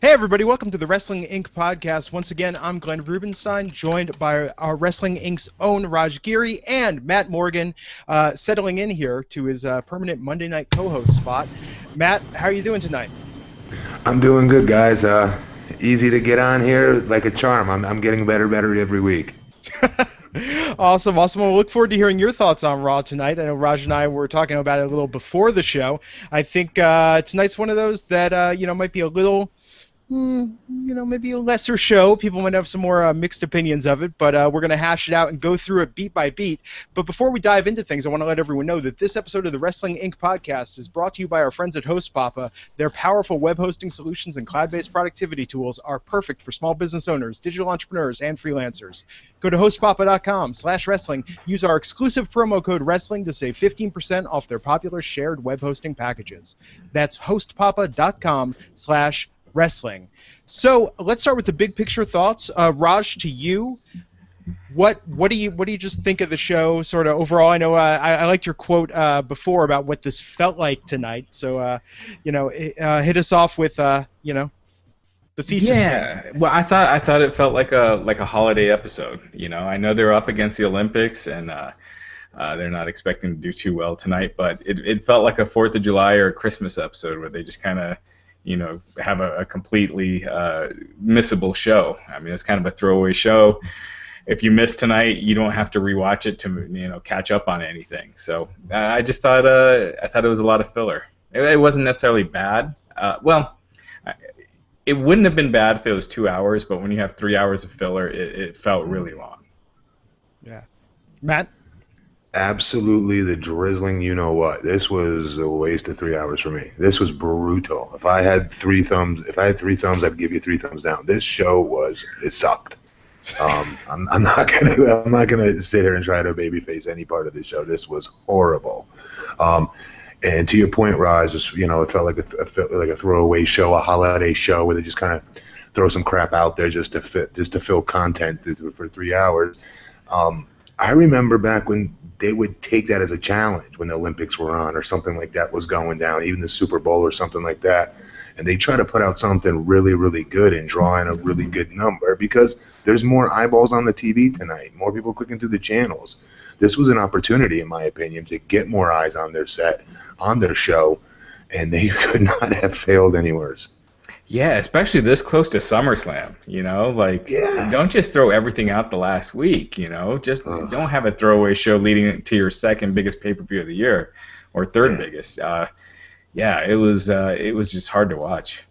Hey everybody, welcome to the Wrestling Inc. podcast. Once again, I'm Glenn Rubenstein, joined by our Wrestling Inc.'s own Raj Giri and Matt Morgan, settling in here to his permanent Monday night co-host spot. Matt, how are you doing tonight? I'm doing good, guys. Easy to get on here like a charm. I'm getting better every week. Awesome. Well, look forward to hearing your thoughts on Raw tonight. I know Raj and I were talking about it a little before the show. I think tonight's one of those that might be a little maybe a lesser show. People might have some more mixed opinions of it, but we're going to hash it out and go through it beat by beat. But before we dive into things, I want to let everyone know that this episode of the Wrestling Inc. podcast is brought to you by our friends at HostPapa. Their powerful web hosting solutions and cloud-based productivity tools are perfect for small business owners, digital entrepreneurs, and freelancers. Go to hostpapa.com/wrestling. Use our exclusive promo code WRESTLING to save 15% off their popular shared web hosting packages. That's hostpapa.com/wrestling. So let's start with the big picture thoughts. Raj, to you, what do you just think of the show, sort of overall? I know I liked your quote before about what this felt like tonight. So hit us off with the thesis. Yeah, well, I thought it felt like a holiday episode. I know they're up against the Olympics and they're not expecting to do too well tonight, but it felt like a 4th of July or Christmas episode where they just kind of have a completely missable show. I mean, it's kind of a throwaway show. If you miss tonight, you don't have to rewatch it to catch up on anything. So I just thought it was a lot of filler. It wasn't necessarily bad. It wouldn't have been bad if it was 2 hours, but when you have 3 hours of filler, it felt really long. Yeah, Matt. Absolutely the drizzling you-know-what. This was a waste of 3 hours for me. This was brutal. If I had three thumbs, I'd give you 3 thumbs down. This show it sucked. I'm not gonna sit here and try to babyface any part of this show. This was horrible. And to your point, Raj, it felt like a throwaway show, a holiday show where they just kind of throw some crap out there just to fill content for 3 hours. I remember back when they would take that as a challenge when the Olympics were on or something like that was going down, even the Super Bowl or something like that. And they try to put out something really, really good and draw in a really good number because there's more eyeballs on the TV tonight, more people clicking through the channels. This was an opportunity, in my opinion, to get more eyes on their set, on their show, and they could not have failed any worse. Yeah, especially this close to SummerSlam, Don't just throw everything out the last week, just don't have a throwaway show leading to your second biggest pay-per-view of the year or third biggest. It was just hard to watch.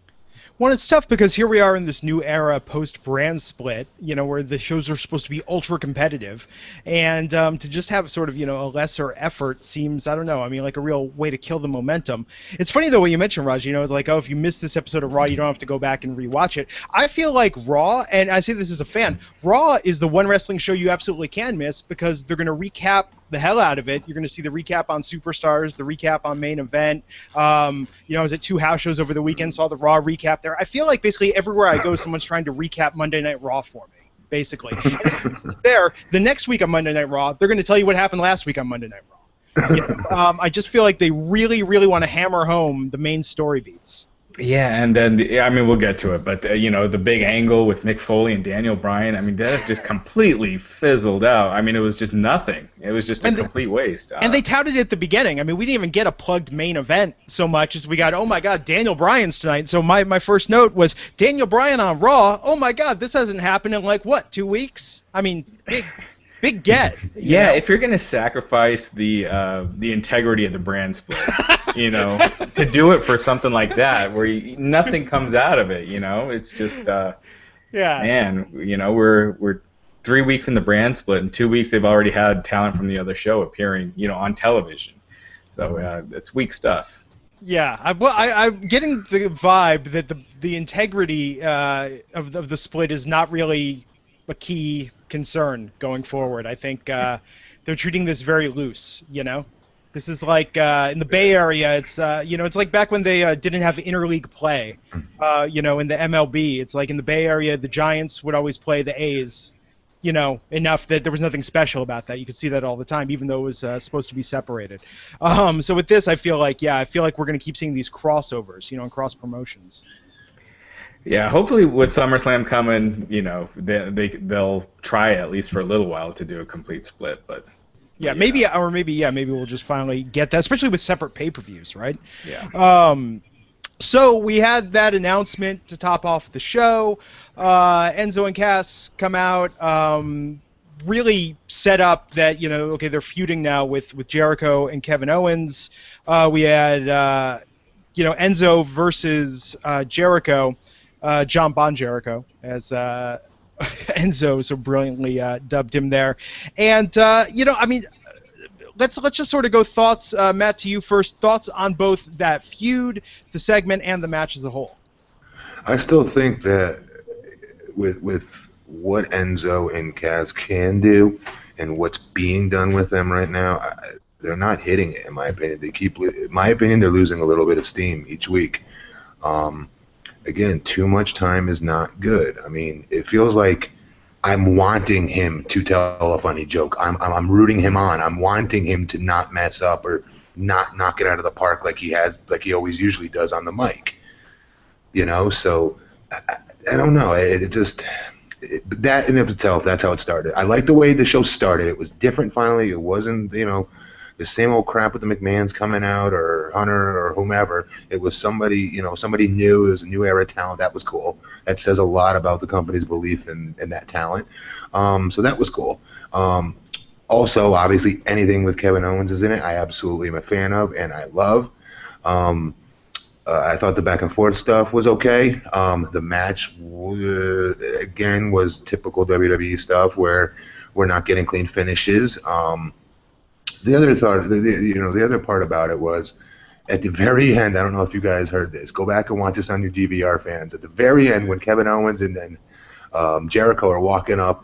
Well, it's tough because here we are in this new era post-brand split, where the shows are supposed to be ultra competitive, and to just have sort of, a lesser effort seems, I don't know, like a real way to kill the momentum. It's funny, though, what you mentioned, Raj, it's like, if you missed this episode of Raw, you don't have to go back and rewatch it. I feel like Raw, and I say this as a fan, Raw is the one wrestling show you absolutely can miss because they're going to recap the hell out of it. You're going to see the recap on Superstars, the recap on Main Event. I was at 2 house shows over the weekend, saw the Raw recap there. I feel like basically everywhere I go, someone's trying to recap Monday Night Raw for me, basically. There, the next week on Monday Night Raw, they're going to tell you what happened last week on Monday Night Raw. I just feel like they really, really want to hammer home the main story beats. Yeah, and then we'll get to it, but the big angle with Mick Foley and Daniel Bryan, that just completely fizzled out. It was just nothing. It was just a complete waste. And they touted it at the beginning. We didn't even get a plugged main event so much as we got, oh my God, Daniel Bryan's tonight. So my first note was Daniel Bryan on Raw. Oh my God, this hasn't happened in 2 weeks? Big get. Yeah, if you're gonna sacrifice the integrity of the brand split, to do it for something like that where nothing comes out of it, it's just man, we're 3 weeks in the brand split. In 2 weeks they've already had talent from the other show appearing, on television. So it's weak stuff. Yeah, I'm getting the vibe that the integrity of the split is not really a key concern going forward. I think they're treating this very loose, This is like in the Bay Area, it's it's like back when they didn't have interleague play, in the MLB. It's like in the Bay Area, the Giants would always play the A's, enough that there was nothing special about that. You could see that all the time, even though it was supposed to be separated. So with this, I feel like we're going to keep seeing these crossovers, and cross promotions. Yeah, hopefully with SummerSlam coming, they'll try at least for a little while to do a complete split, but Yeah, you know, maybe we'll just finally get that, especially with separate pay-per-views, right? yeah. So we had that announcement to top off the show. Enzo and Cass come out, really set up that, okay, they're feuding now with Jericho and Kevin Owens. We had Enzo versus Jericho, John Bon Jericho, as Enzo so brilliantly dubbed him there. And I mean, let's just sort of go thoughts, Matt, to you first. Thoughts on both that feud, the segment, and the match as a whole. I still think that with what Enzo and Kaz can do and what's being done with them right now, they're not hitting it, in my opinion. In my opinion, they're losing a little bit of steam each week. Again, too much time is not good. I mean, it feels like I'm wanting him to tell a funny joke. I'm rooting him on. I'm wanting him to not mess up or not knock it out of the park like he always usually does on the mic. So I don't know. That in of itself, that's how it started. I like the way the show started. It was different finally. It wasn't, the same old crap with the McMahons coming out or Hunter or whomever. It was somebody new. It was a new era talent. That was cool. That says a lot about the company's belief in that talent. So that was cool. Also, obviously, anything with Kevin Owens is in it, I absolutely am a fan of and I love. I thought the back and forth stuff was okay. The match, again, was typical WWE stuff where we're not getting clean finishes. The other part about it was at the very end. I don't know if you guys heard this. Go back and watch this on your DVR, fans. At the very end, when Kevin Owens and then Jericho are walking up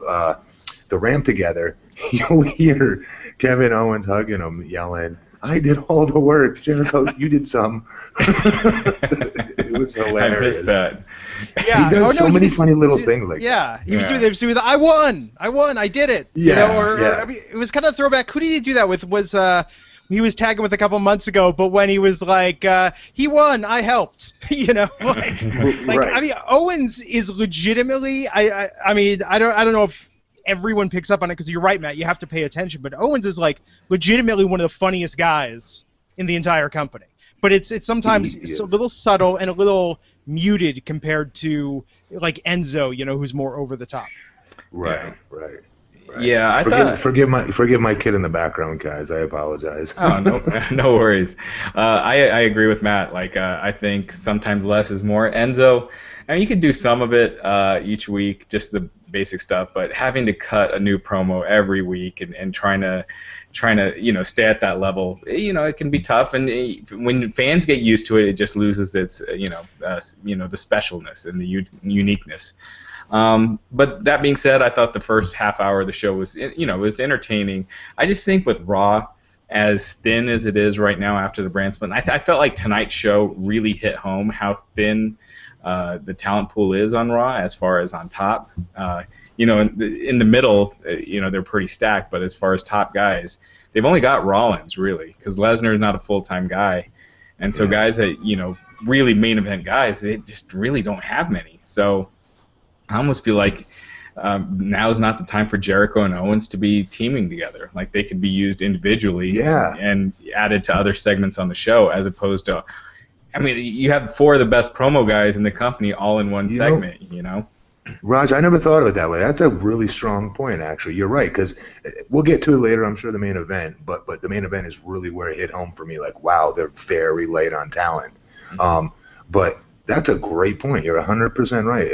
the ramp together, you'll hear Kevin Owens hugging him, yelling, "I did all the work, Jericho. You did some." It was hilarious. I missed that. Yeah, he does so many funny little things like that. Yeah, he was doing the "I won, I did it." Yeah, or I mean, it was kind of a throwback. Who did he do that with? Was he was tagging with a couple months ago? But when he was like, "He won, I helped," like Right. I mean, Owens is legitimately. I mean, I don't know if everyone picks up on it because you're right, Matt. You have to pay attention. But Owens is like legitimately one of the funniest guys in the entire company. But it's sometimes it's a little subtle and a little muted compared to like Enzo, who's more over the top. Right. Yeah, forgive my kid in the background, guys. I apologize. Oh, no worries. I agree with Matt. Like, I think sometimes less is more. Enzo, I mean, you could do some of it each week, just the basic stuff, but having to cut a new promo every week and trying to stay at that level, it can be tough. And when fans get used to it, it just loses its the specialness and the uniqueness. But that being said, I thought the first half hour of the show was was entertaining. I just think with Raw, as thin as it is right now after the brand split, I felt like tonight's show really hit home how thin the talent pool is on Raw as far as on top. In the middle, they're pretty stacked, but as far as top guys, they've only got Rollins really, because Lesnar is not a full-time guy, and so guys that really main event guys, they just really don't have many. So I almost feel like now is not the time for Jericho and Owens to be teaming together. Like they could be used individually and added to other segments on the show, as opposed to, I mean, you have four of the best promo guys in the company all in one segment, Raj, I never thought of it that way. That's a really strong point, actually. You're right, because we'll get to it later, I'm sure, the main event, but the main event is really where it hit home for me. Like, wow, they're very light on talent. But that's a great point. You're 100% right.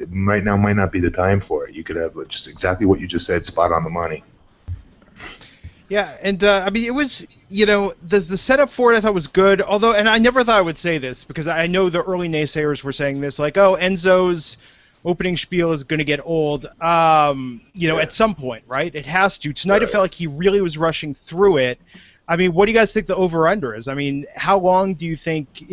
Right now might not be the time for it. You could have just exactly what you just said, spot on the money. Yeah, and I mean, it was, the setup for it I thought was good, although, and I never thought I would say this, because I know the early naysayers were saying this, like, oh, Enzo's opening spiel is going to get old, at some point, right? It has to. Tonight it felt like he really was rushing through it. I mean, what do you guys think the over-under is? I mean, how long do you think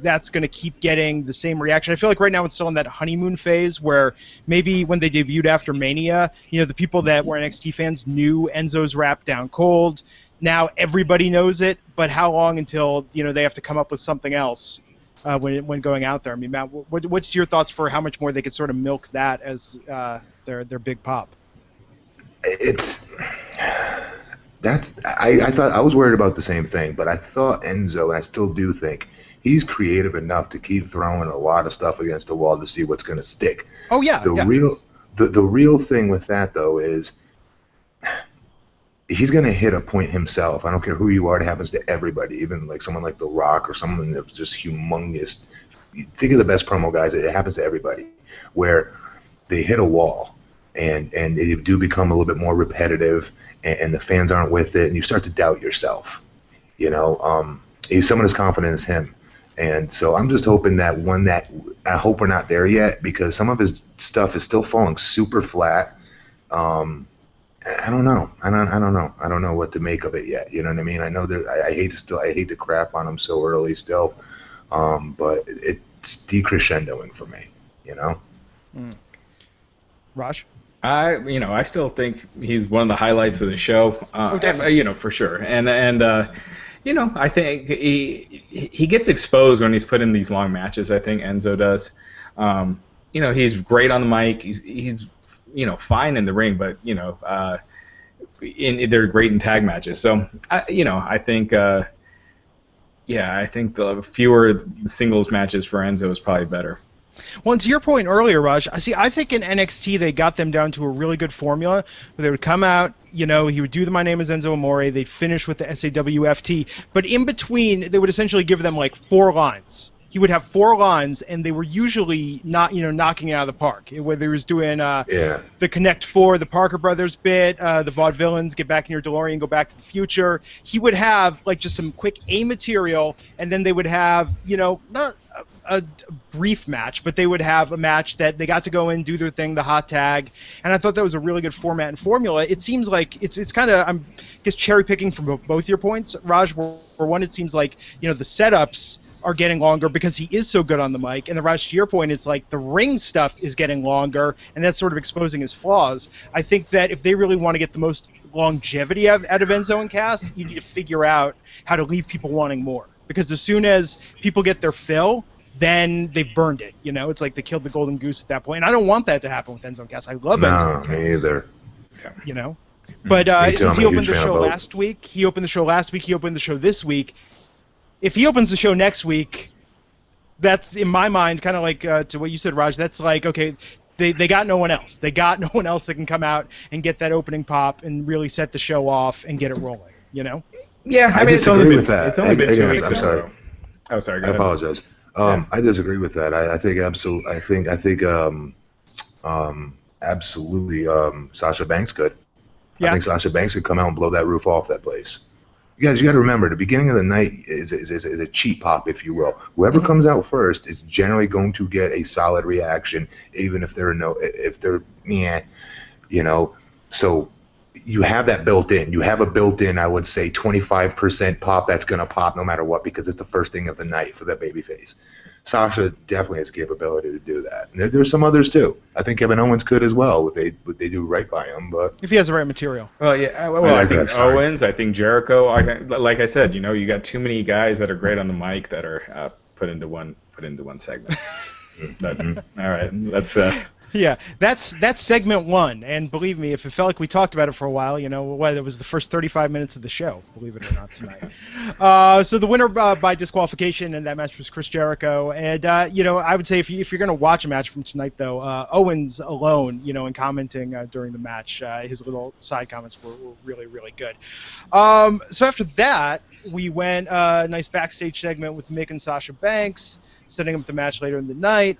that's going to keep getting the same reaction? I feel like right now it's still in that honeymoon phase where maybe when they debuted after Mania, the people that were NXT fans knew Enzo's rap down cold. Now everybody knows it, but how long until, they have to come up with something else when going out there. I mean, Matt, what's your thoughts for how much more they could sort of milk that as their big pop? I thought I was worried about the same thing, but I thought Enzo, and I still do think he's creative enough to keep throwing a lot of stuff against the wall to see what's going to stick. Oh yeah. The real thing with that though is he's going to hit a point himself. I don't care who you are; it happens to everybody, even like someone like The Rock or someone that's just humongous. Think of the best promo guys; it happens to everybody, where they hit a wall. And they do become a little bit more repetitive, and the fans aren't with it, and you start to doubt yourself. He's someone as confident as him, and so I'm just hoping that I hope we're not there yet, because some of his stuff is still falling super flat. I don't know. I don't know what to make of it yet. You know what I mean? I know I hate to crap on him so early still, but it's decrescendoing for me. Raj? I still think he's one of the highlights of the show. For sure. And I think he gets exposed when he's put in these long matches. I think Enzo does. He's great on the mic. He's fine in the ring, but they're great in tag matches. So I think the fewer singles matches for Enzo is probably better. Well, and to your point earlier, Raj, I think in NXT they got them down to a really good formula where they would come out, he would do the My Name is Enzo Amore, they'd finish with the SAWFT, but in between they would essentially give them like 4 lines. He would have 4 lines, and they were usually not, knocking it out of the park. Whether he was doing the Connect 4, the Parker Brothers bit, the Vaudevillains, Get Back in Your DeLorean, Go Back to the Future. He would have like just some quick A material, and then they would have, not a brief match, but they would have a match that they got to go in, do their thing, the hot tag, and I thought that was a really good format and formula. It seems like it's kind of, I'm just cherry picking from both your points, Raj. For one, it seems like the setups are getting longer because he is so good on the mic, and the Raj, to your point, it's like the ring stuff is getting longer, and that's sort of exposing his flaws. I think that if they really want to get the most longevity out of Enzo and Cass, you need to figure out how to leave people wanting more, because as soon as people get their fill, then they've burned it. It's like they killed the golden goose at that point. And I don't want that to happen with Enzo and Cass. I love Enzo and Cass. No, me either. But since he opened the show last week, he opened the show this week. If he opens the show next week, that's, in my mind, kind of like to what you said, Raj, that's like, okay, they got no one else. They got no one else that can come out and get that opening pop and really set the show off and get it rolling, Yeah, I mean, it's only been 2 weeks. I'm sorry. Oh, sorry. Go ahead. I apologize. I disagree with that. I think absolutely Sasha Banks could. Yeah. I think Sasha Banks could come out and blow that roof off that place. You guys, you got to remember, the beginning of the night is a cheap pop, if you will. Whoever comes out first is generally going to get a solid reaction, even if they're So you have that built in. You have a built-in, I would say, 25% pop that's going to pop no matter what, because it's the first thing of the night for that babyface. Sasha definitely has the capability to do that. And there's some others too. I think Kevin Owens could as well. What they do right by him, but if he has the right material. Well, yeah. I think Owens. I think Jericho. Like I said, you got too many guys that are great on the mic that are put into one segment. But, all right, let's. Yeah, that's segment 1, and believe me, if it felt like we talked about it for a while, it was the first 35 minutes of the show, believe it or not, tonight. So the winner by disqualification in that match was Chris Jericho, and I would say if you're going to watch a match from tonight, though, Owens alone, in commenting during the match, his little side comments were really, really good. So after that, we went a nice backstage segment with Mick and Sasha Banks, setting up the match later in the night.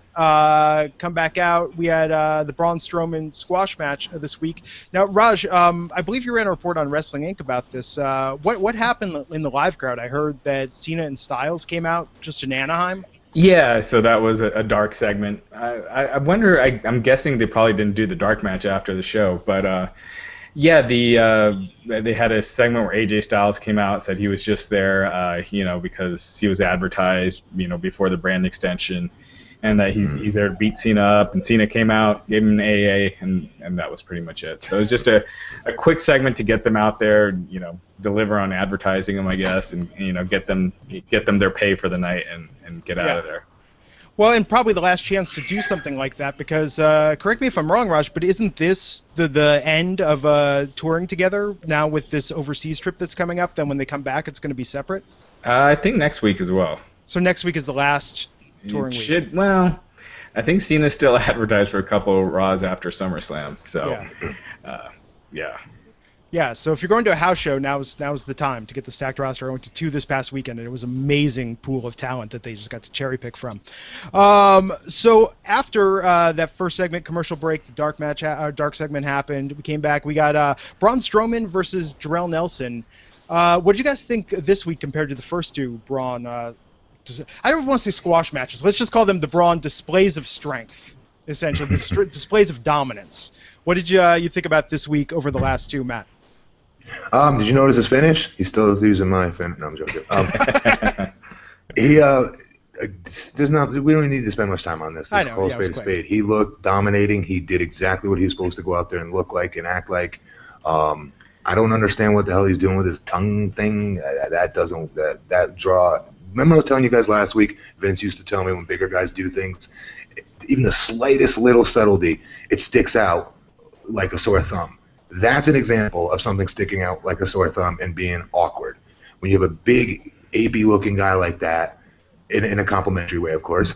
Come back out. We had the Braun Strowman squash match this week. Now, Raj, I believe you ran a report on Wrestling Inc. about this. What happened in the live crowd? I heard that Cena and Styles came out just in Anaheim. Yeah, so that was a dark segment. I wonder, I'm guessing they probably didn't do the dark match after the show, but yeah, they had a segment where AJ Styles came out, said he was just there, because he was advertised, before the brand extension, and that he's there to beat Cena up, and Cena came out, gave him an AA, and that was pretty much it. So it was just a quick segment to get them out there, deliver on advertising them, I guess, and get them their pay for the night and get out of there. Well, and probably the last chance to do something like that, because correct me if I'm wrong, Raj, but isn't this the end of touring together now with this overseas trip that's coming up? Then when they come back, it's going to be separate? I think next week as well. So next week is the last touring week. Well, I think Cena's still advertised for a couple of Raws after SummerSlam. So, yeah. Yeah, so if you're going to a house show, now's the time to get the stacked roster. I went to 2 this past weekend, and it was an amazing pool of talent that they just got to cherry pick from. So after that first segment, commercial break, the dark segment happened. We came back. We got Braun Strowman versus Jarrell Nelson. What did you guys think this week compared to the first 2 Braun? I don't want to say squash matches. Let's just call them the Braun displays of strength, essentially, the displays of dominance. What did you think about this week over the last 2, Matt? Did you notice his finish? He's still using my finish. No, I'm joking. We don't need to spend much time on this. This call spade a spade. He looked dominating. He did exactly what he was supposed to go out there and look like and act like. I don't understand what the hell he's doing with his tongue thing. That draw. Remember I was telling you guys last week, Vince used to tell me when bigger guys do things, even the slightest little subtlety, it sticks out like a sore thumb. That's an example of something sticking out like a sore thumb and being awkward. When you have a big, apey-looking guy like that, in a complimentary way, of course,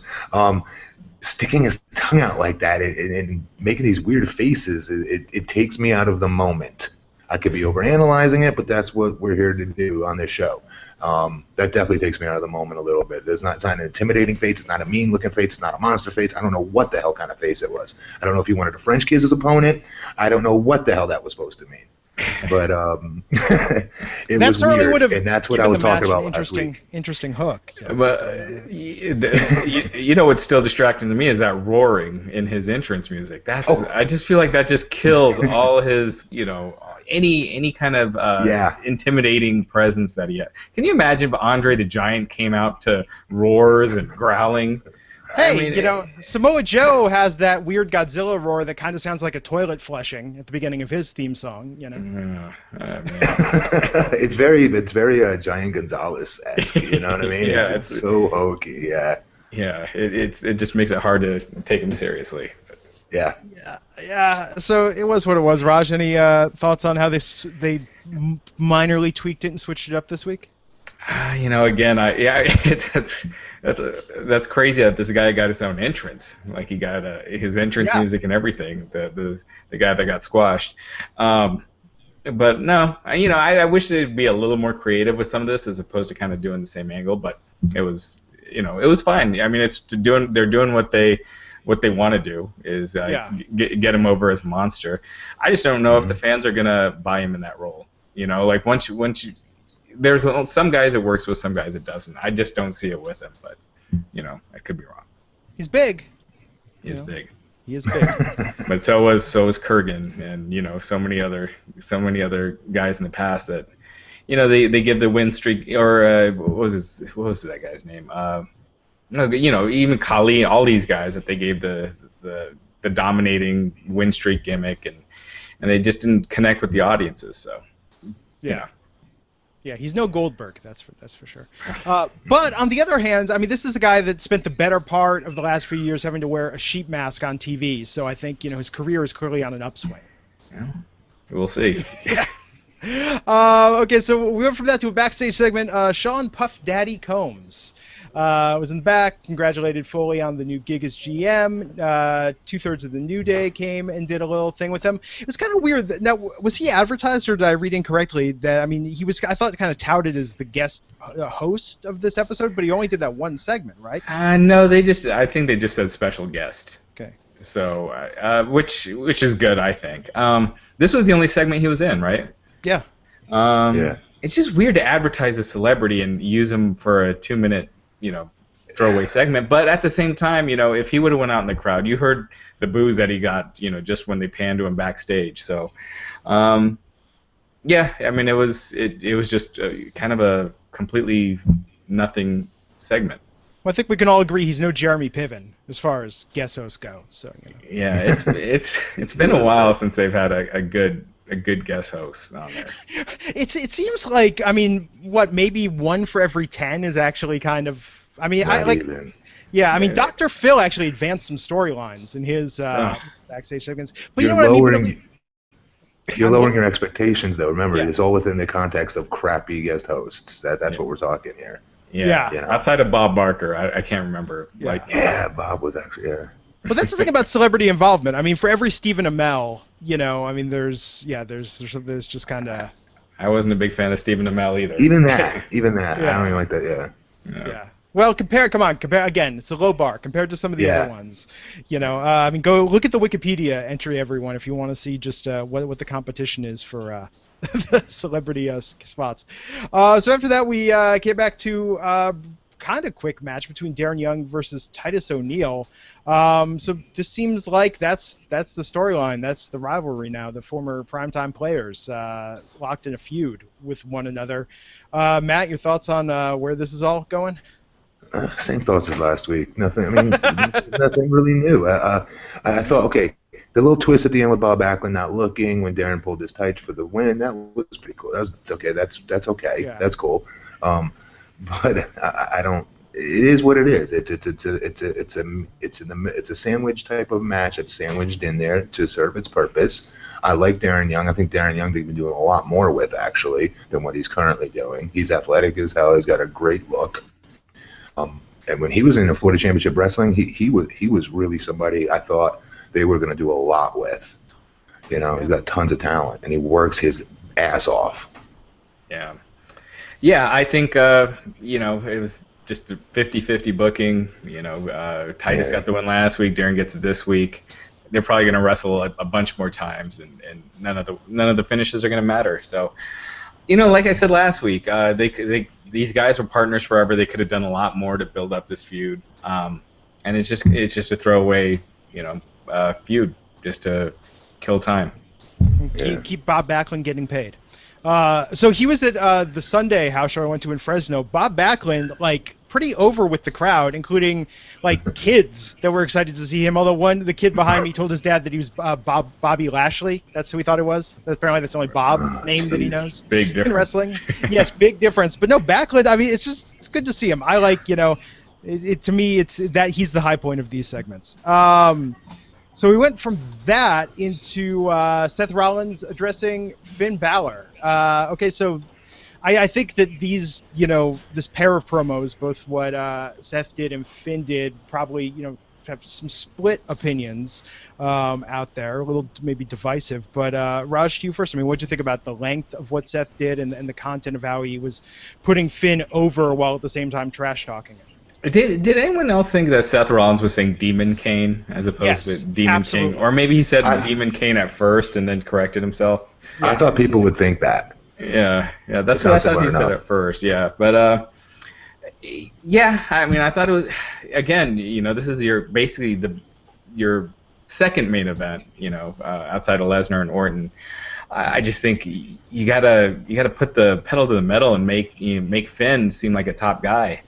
sticking his tongue out like that and making these weird faces, it takes me out of the moment. I could be overanalyzing it, but that's what we're here to do on this show. That definitely takes me out of the moment a little bit. It's not an intimidating face. It's not a mean-looking face. It's not a monster face. I don't know what the hell kind of face it was. I don't know if he wanted to French kiss his opponent. I don't know what the hell that was supposed to mean. But it was weird, and that's what I was talking about last week. Interesting hook. But what's still distracting to me is that roaring in his entrance music. I just feel like that just kills all his, any kind of intimidating presence that he had. Can you imagine if Andre the Giant came out to roars and growling? Hey, Samoa Joe has that weird Godzilla roar that kind of sounds like a toilet flushing at the beginning of his theme song. It's very Giant Gonzalez-esque. You know what I mean? Yeah, it's so hokey. Yeah. Yeah, it just makes it hard to take him seriously. Yeah. So it was what it was. Raj, any thoughts on how they minorly tweaked it and switched it up this week? Again, that's crazy that this guy got his own entrance. Like he got his entrance music and everything. The guy that got squashed. But no, I wish they'd be a little more creative with some of this as opposed to kind of doing the same angle. But it was fine. I mean, they're doing what they want to do is get him over as a monster. I just don't know if the fans are gonna buy him in that role. Like once you there's some guys it works with, some guys it doesn't. I just don't see it with him, but I could be wrong. He's big. He is big. But so was Kurgan and so many other guys in the past that they give the win streak or what was that guy's name? Even Khali, all these guys that they gave the dominating win streak gimmick and they just didn't connect with the audiences. So Yeah, he's no Goldberg, that's for sure. But on the other hand, I mean, this is a guy that spent the better part of the last few years having to wear a sheep mask on TV. So I think his career is clearly on an upswing. Yeah, we'll see. Okay, so we went from that to a backstage segment. Sean Puff Daddy Combs was in the back, congratulated Foley on the new gig as GM. 2/3 of the New Day came and did a little thing with him. It was kind of weird. Now, was he advertised, or did I read incorrectly? That I thought kind of touted as the guest host of this episode, but he only did that one segment, right? No, I think they just said special guest. Okay. So, which is good, I think. This was the only segment he was in, right? Yeah. It's just weird to advertise a celebrity and use him for a 2-minute, throwaway segment. But at the same time, if he would have went out in the crowd, you heard the boos that he got, just when they panned to him backstage. So, it was just kind of a completely nothing segment. Well, I think we can all agree he's no Jeremy Piven as far as guest hosts go. So Yeah, it's been a while since they've had a good guest host on there. It seems like, I mean, maybe 1 for every 10 is actually kind of. I mean, Not even. Yeah, I mean, Dr. Phil actually advanced some storylines in his backstage segments. But you know what I mean? You're lowering your expectations, though. Remember, it's all within the context of crappy guest hosts. That's what we're talking here. Yeah. You know? Outside of Bob Barker, I can't remember. Bob was actually But that's the thing about celebrity involvement. I mean, for every Stephen Amell, I mean, there's just kind of. I wasn't a big fan of Stephen Amell either. Even that. I don't even like that. Yeah. Well, compare again. It's a low bar compared to some of the other ones. I mean, go look at the Wikipedia entry, everyone, if you want to see just what the competition is for the celebrity spots. So after that, we came back to kind of quick match between Darren Young versus Titus O'Neil. So this seems like that's the storyline. That's the rivalry now. The former primetime players locked in a feud with one another. Matt, your thoughts on where this is all going? Same thoughts as last week. Nothing. I mean, nothing really new. I thought, okay, the little twist at the end with Bob Backlund not looking when Darren pulled his tights for the win, that was pretty cool. That was okay. That's okay. Yeah. That's cool. But I don't. It is what it is. It's a sandwich type of match. It's sandwiched in there to serve its purpose. I like Darren Young. I think Darren Young they've been doing a lot more with actually than what he's currently doing. He's athletic as hell. He's got a great look. And when he was in the Florida Championship Wrestling, he was really somebody I thought they were going to do a lot with. He's got tons of talent, and he works his ass off. Yeah, I think it was just a 50-50 booking. Titus got the win last week. Darren gets it this week. They're probably going to wrestle a bunch more times, and none of the finishes are going to matter. So, like I said last week, these guys were partners forever. They could have done a lot more to build up this feud, and it's just a throwaway, feud just to kill time. Keep Bob Backlund getting paid. So he was at the Sunday house show I went to in Fresno. Bob Backlund, pretty over with the crowd, including kids that were excited to see him. Although the kid behind me told his dad that he was Bobby Lashley. That's who he thought it was. Apparently that's the only Bob name that he knows. Big difference. In wrestling. Yes, big difference. But no, Backlund, I mean, it's good to see him. I like, to me, it's that he's the high point of these segments. So we went from that into Seth Rollins addressing Finn Balor. Okay, so I think that these, this pair of promos, both what Seth did and Finn did, probably, have some split opinions out there, a little maybe divisive. But Raj, to you first. I mean, what did you think about the length of what Seth did and the content of how he was putting Finn over while at the same time trash talking it? Did anyone else think that Seth Rollins was saying Demon Kane as opposed to Demon King? Or maybe he said Demon Kane at first and then corrected himself? I thought people would think that. Yeah, that's what I thought he said at first. Yeah, but I mean, I thought it was again. This is basically your second main event. Outside of Lesnar and Orton. I just think you gotta put the pedal to the metal and make Finn seem like a top guy.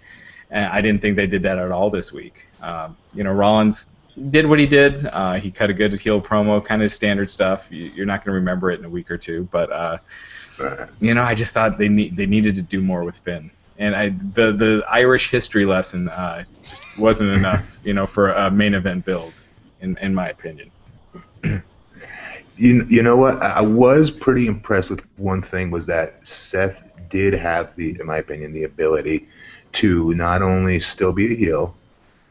And I didn't think they did that at all this week. Rollins did what he did. He cut a good heel promo, kind of standard stuff. You're not going to remember it in a week or two, but I just thought they needed to do more with Finn. And the Irish history lesson just wasn't enough, for a main event build, in my opinion. You know what? I was pretty impressed with one thing was that Seth did have in my opinion, the ability to not only still be a heel,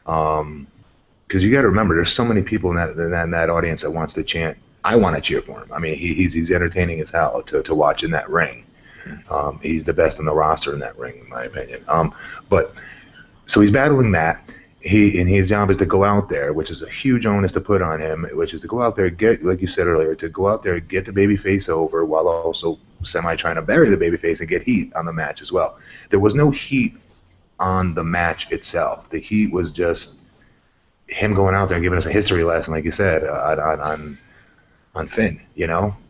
because you got to remember, there's so many people in that audience that wants to chant. I want to cheer for him. I mean, he's entertaining as hell to watch in that ring. He's the best on the roster in that ring, in my opinion. But so he's battling that. His job is to go out there, which is a huge onus to put on him, which is to go out there, get, like you said earlier, to go out there, get the babyface over while also trying to bury the babyface and get heat on the match as well. There was no heat on the match itself. The heat was just him going out there and giving us a history lesson, like you said, on Finn.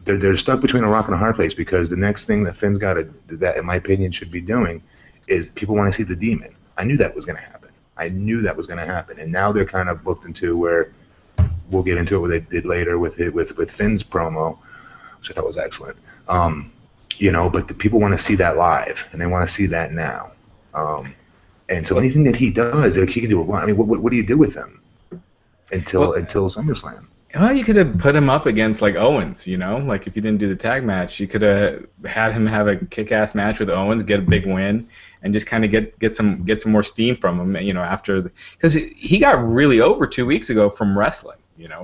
They're stuck between a rock and a hard place because the next thing that Finn's got to, that in my opinion should be doing, is people want to see the demon. I knew that was going to happen. I knew that was going to happen, and now they're kind of booked into where we'll get into it. What they did later with Finn's promo, which I thought was excellent. But the people want to see that live, and they want to see that now. And so anything that he does, like, he can do it. I mean, what do you do with him until SummerSlam? Well, you could have put him up against like Owens, like if you didn't do the tag match, you could have had him have a kick-ass match with Owens, get a big win, and just kind of get some more steam from him, because he got really over 2 weeks ago from wrestling,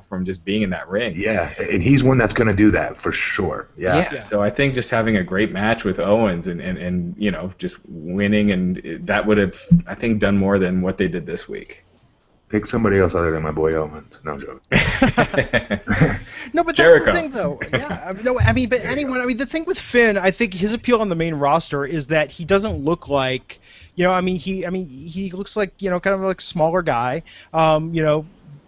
from just being in that ring. Yeah, and he's one that's going to do that for sure. Yeah. So I think just having a great match with Owens and just winning, and that would have, I think, done more than what they did this week. Pick somebody else other than my boy Owens. No joke. No, but that's Jericho. the thing, though. Yeah, no, I mean, but anyone. I mean, the thing with Finn, I think his appeal on the main roster is that he doesn't look like, he looks like, kind of like a smaller guy.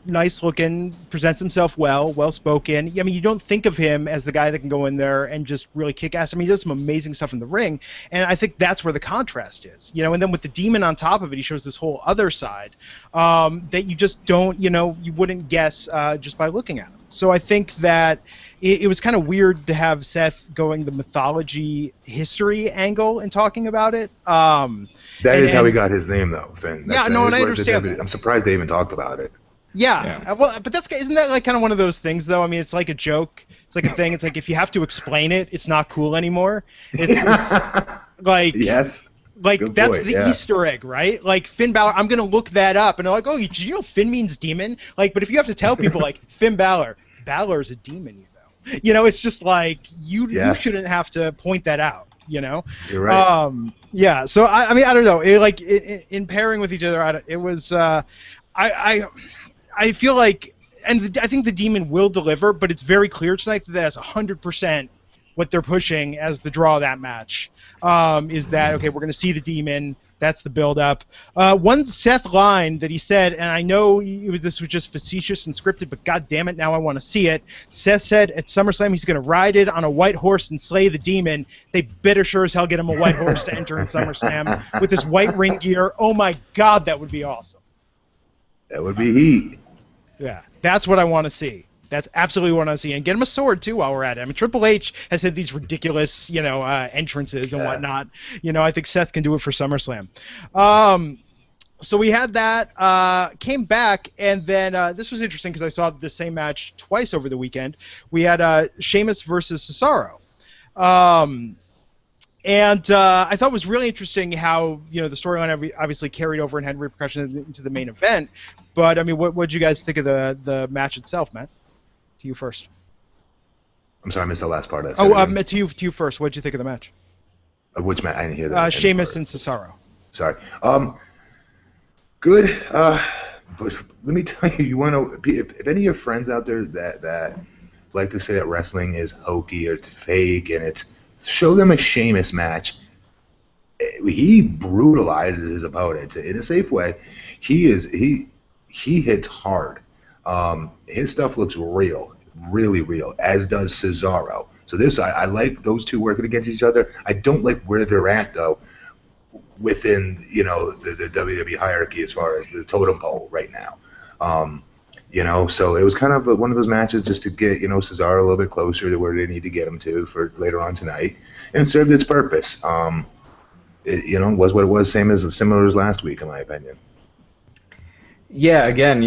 Nice looking, presents himself well spoken. I mean, you don't think of him as the guy that can go in there and just really kick ass. I mean, he does some amazing stuff in the ring, and I think that's where the contrast is. And then with the Demon on top of it, he shows this whole other side that you just don't, you wouldn't guess just by looking at him. So I think that it was kind of weird to have Seth going the mythology history angle and talking about it. That is how he got his name, though, Finn. Yeah, no, and I understand that. I'm surprised they even talked about it. Yeah. Well, but isn't that like kind of one of those things, though? I mean, it's like a joke. It's like a thing. It's like if you have to explain it, it's not cool anymore. It's like yes. Like Good that's point, the yeah. Easter egg, right? Like Finn Balor, I'm gonna look that up, and they're like, oh, did you know Finn means demon? Like, but if you have to tell people like Finn Balor's a demon, it's just like you shouldn't have to point that out, You're right. Yeah. So I mean, I don't know. In pairing with each other, it was I feel like, and I think the Demon will deliver, but it's very clear tonight that that's 100% what they're pushing as the draw of that match. Is that, okay, we're going to see the Demon. That's the build-up. One Seth line that he said, and I know this was just facetious and scripted, but God damn it, now I want to see it. Seth said at SummerSlam he's going to ride it on a white horse and slay the Demon. They better sure as hell get him a white horse to enter in SummerSlam with his white ring gear. Oh my God, that would be awesome. That would be heat. Yeah, that's what I want to see. That's absolutely what I want to see. And get him a sword, too, while we're at it. I mean, Triple H has had these ridiculous, entrances and whatnot. I think Seth can do it for SummerSlam. So we had that, came back, and then this was interesting because I saw the same match twice over the weekend. We had Sheamus versus Cesaro. And I thought it was really interesting how, the storyline obviously carried over and had repercussions into the main event. But, I mean, what did you guys think of the match itself, Matt? To you first. I'm sorry, I missed the last part of that. To you first. What did you think of the match? Which match? I didn't hear that. Sheamus and Cesaro. Sorry. Good. But let me tell you, you want to, if any of your friends out there that like to say that wrestling is hokey or it's fake and it's, show them a Sheamus match. He brutalizes his opponents in a safe way. He hits hard. His stuff looks real, really real, as does Cesaro. So I like those two working against each other. I don't like where they're at though, within the WWE hierarchy as far as the totem pole right now. So it was kind of one of those matches just to get Cesaro a little bit closer to where they need to get him to for later on tonight, and it served its purpose. It was what it was, similar as last week in my opinion. Yeah, again,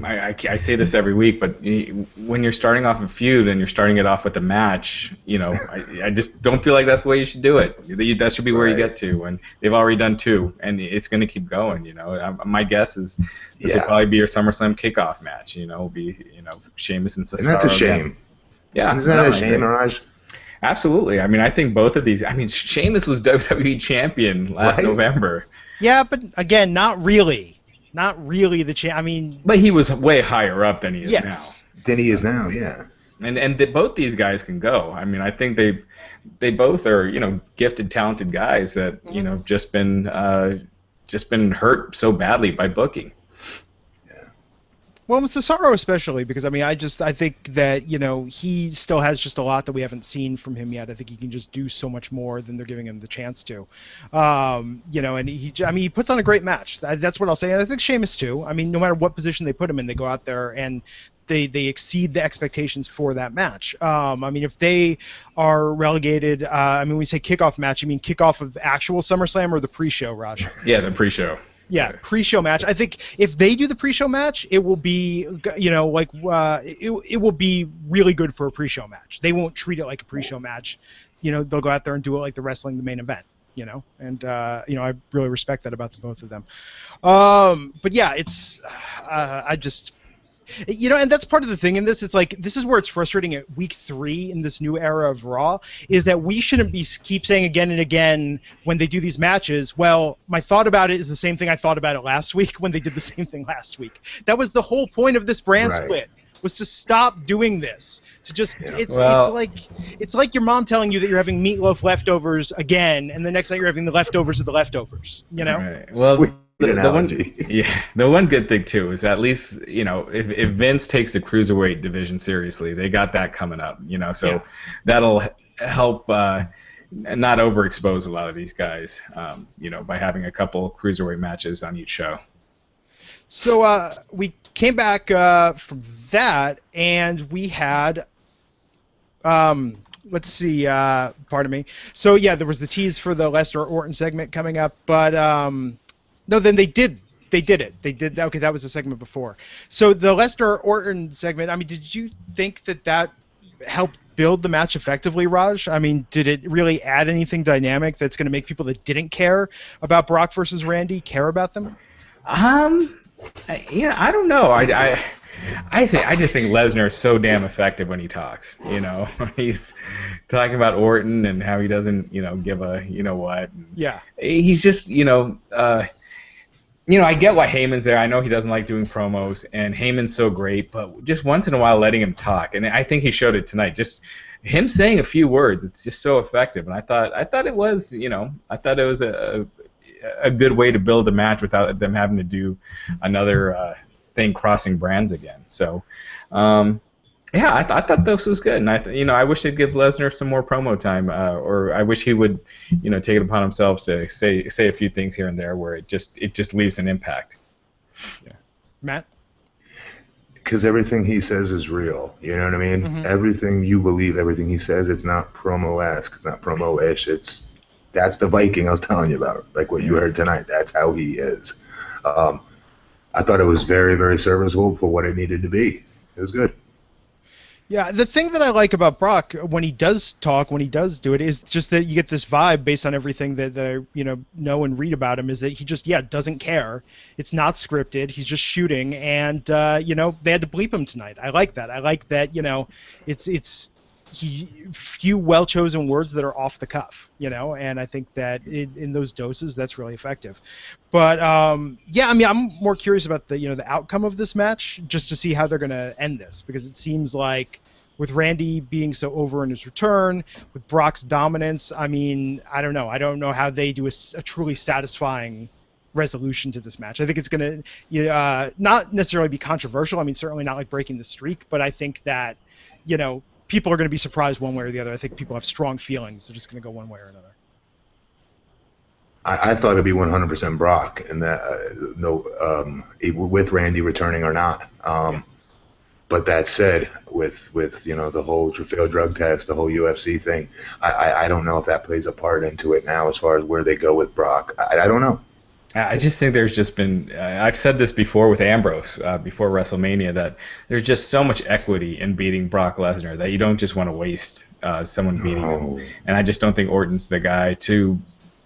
I say this every week, but when you're starting off a feud and you're starting it off with a match, I just don't feel like that's the way you should do it. That should be where you get to, and they've already done two, and it's going to keep going. My guess is this will probably be your SummerSlam kickoff match. Will be Sheamus and Cesaro. And that's a shame. Again. Yeah, isn't that a shame, Raj? Absolutely. I mean, I think both of these. I mean, Sheamus was WWE champion last November. Yeah, but again, not really. Not really the champ. I mean, but he was way higher up than he is now. Than he is now, yeah. And both these guys can go. I mean, I think they both are gifted, talented guys that just been hurt so badly by booking. Well, with Cesaro especially, because I mean, I think that he still has just a lot that we haven't seen from him yet. I think he can just do so much more than they're giving him the chance to. And he puts on a great match. That's what I'll say. And I think Sheamus too. I mean, no matter what position they put him in, they go out there and they exceed the expectations for that match. I mean, if they are relegated, we say kickoff match. You mean kickoff of actual SummerSlam or the pre-show, Raj? Yeah, the pre-show. Yeah, pre-show match. I think if they do the pre-show match, it will be, it will be really good for a pre-show match. They won't treat it like a pre-show match. They'll go out there and do it like the wrestling, the main event. And I really respect that about the both of them. But yeah, it's and that's part of the thing in this. It's like, this is where it's frustrating at week 3 in this new era of Raw, is that we shouldn't keep saying again and again when they do these matches, well, my thought about it is the same thing I thought about it last week when they did the same thing last week. That was the whole point of this brand split, was to stop doing this. To just, it's like your mom telling you that you're having meatloaf leftovers again, and the next night you're having the leftovers of the leftovers, Right. Well, the one good thing too is, at least if Vince takes the cruiserweight division seriously, they got that coming up. So that'll help not overexpose a lot of these guys. By having a couple cruiserweight matches on each show. So we came back from that, and we had. Let's see. Pardon me. So yeah, there was the tease for the Lesnar Orton segment coming up, but. No, then they did it. They did that. Okay, that was the segment before. So the Lesnar Orton segment, I mean, did you think that helped build the match effectively, Raj? I mean, did it really add anything dynamic that's going to make people that didn't care about Brock versus Randy care about them? I don't know. I just think Lesnar is so damn effective when he talks. He's talking about Orton and how he doesn't, give a what. Yeah. He's just, I get why Heyman's there. I know he doesn't like doing promos, and Heyman's so great, but just once in a while letting him talk, and I think he showed it tonight. Just him saying a few words, it's just so effective. And I thought it was, a good way to build a match without them having to do another thing crossing brands again. So, I thought this was good, and I wish they'd give Lesnar some more promo time, or I wish he would, take it upon himself to say a few things here and there where it just leaves an impact. Yeah. Matt? Because everything he says is real. You know what I mean? Mm-hmm. Everything you believe, everything he says, it's not promo-esque. It's not promo-ish. That's the Viking I was telling you about, like what you heard tonight. That's how he is. I thought it was very, very serviceable for what it needed to be. It was good. Yeah, the thing that I like about Brock when he does talk, when he does do it, is just that you get this vibe based on everything that I know and read about him, is that he just doesn't care. It's not scripted. He's just shooting, and they had to bleep him tonight. I like that. I like that it's few well-chosen words that are off the cuff, and I think that in those doses, that's really effective. But, I'm more curious about the outcome of this match, just to see how they're going to end this, because it seems like with Randy being so over in his return, with Brock's dominance, I mean, I don't know. I don't know how they do a truly satisfying resolution to this match. I think it's going to not necessarily be controversial. I mean, certainly not like breaking the streak, but I think that, people are going to be surprised one way or the other. I think people have strong feelings. They're just going to go one way or another. I thought it'd be 100% Brock, and that with Randy returning or not. But that said, with the whole failed drug test, the whole UFC thing, I don't know if that plays a part into it now as far as where they go with Brock. I don't know. I just think there's just been, I've said this before with Ambrose, before WrestleMania, that there's just so much equity in beating Brock Lesnar that you don't just want to waste someone beating him. And I just don't think Orton's the guy to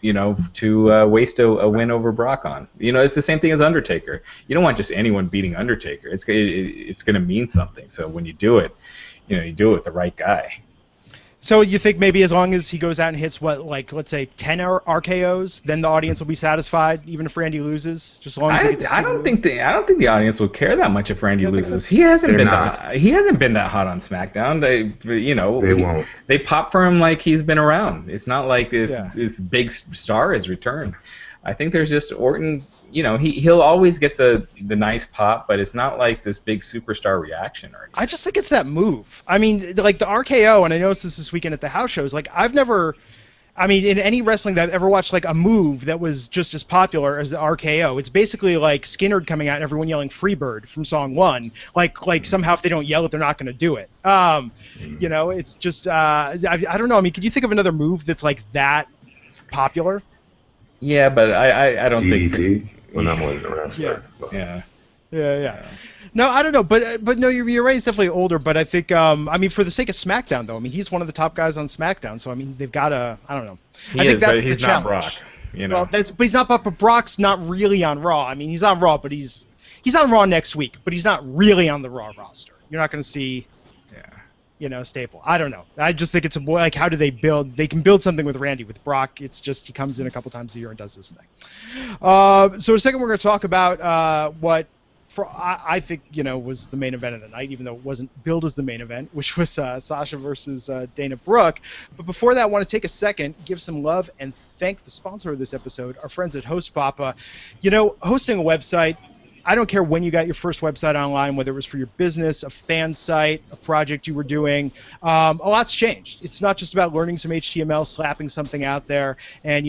waste a win over Brock on. It's the same thing as Undertaker. You don't want just anyone beating Undertaker. It's going to mean something. So when you do it, you do it with the right guy. So you think maybe as long as he goes out and hits let's say 10 RKOs, then the audience will be satisfied, even if Randy loses. Just as long as I don't think the audience will care that much if Randy loses. So? He hasn't been that hot on SmackDown. They won't. They pop for him like he's been around. It's not like this big star has returned. I think there's just Orton. He'll always get the nice pop, but it's not like this big superstar reaction or anything. I just think it's that move. I mean, like the RKO, and I noticed this weekend at the house shows. Like I've never. I mean, in any wrestling that I've ever watched, like a move that was just as popular as the RKO, it's basically like Skinner coming out and everyone yelling "Freebird" from song 1. Like somehow if they don't yell it, they're not going to do it. It's just I don't know. I mean, could you think of another move that's like that popular? Yeah, but I don't think. DDT. Well, not more than the wrestler. Yeah. No, I don't know, but no, you're right. He's definitely older, but I think I mean for the sake of SmackDown though, I mean he's one of the top guys on SmackDown, so I mean they've got to. I don't know. I think that's but he's the not challenge. Brock. Well, but he's not. But Brock's not really on Raw. I mean he's on Raw, but he's on Raw next week, but he's not really on the Raw roster. You're not going to see. Staple. I don't know. I just think it's like how do they build? They can build something with Randy. With Brock, it's just he comes in a couple times a year and does this thing. So in a second we're going to talk about what. I think, was the main event of the night, even though it wasn't billed as the main event, which was Sasha versus Dana Brooke. But before that, I want to take a second, give some love, and thank the sponsor of this episode, our friends at Host Papa. Hosting a website, I don't care when you got your first website online, whether it was for your business, a fan site, a project you were doing, a lot's changed. It's not just about learning some HTML, slapping something out there, and,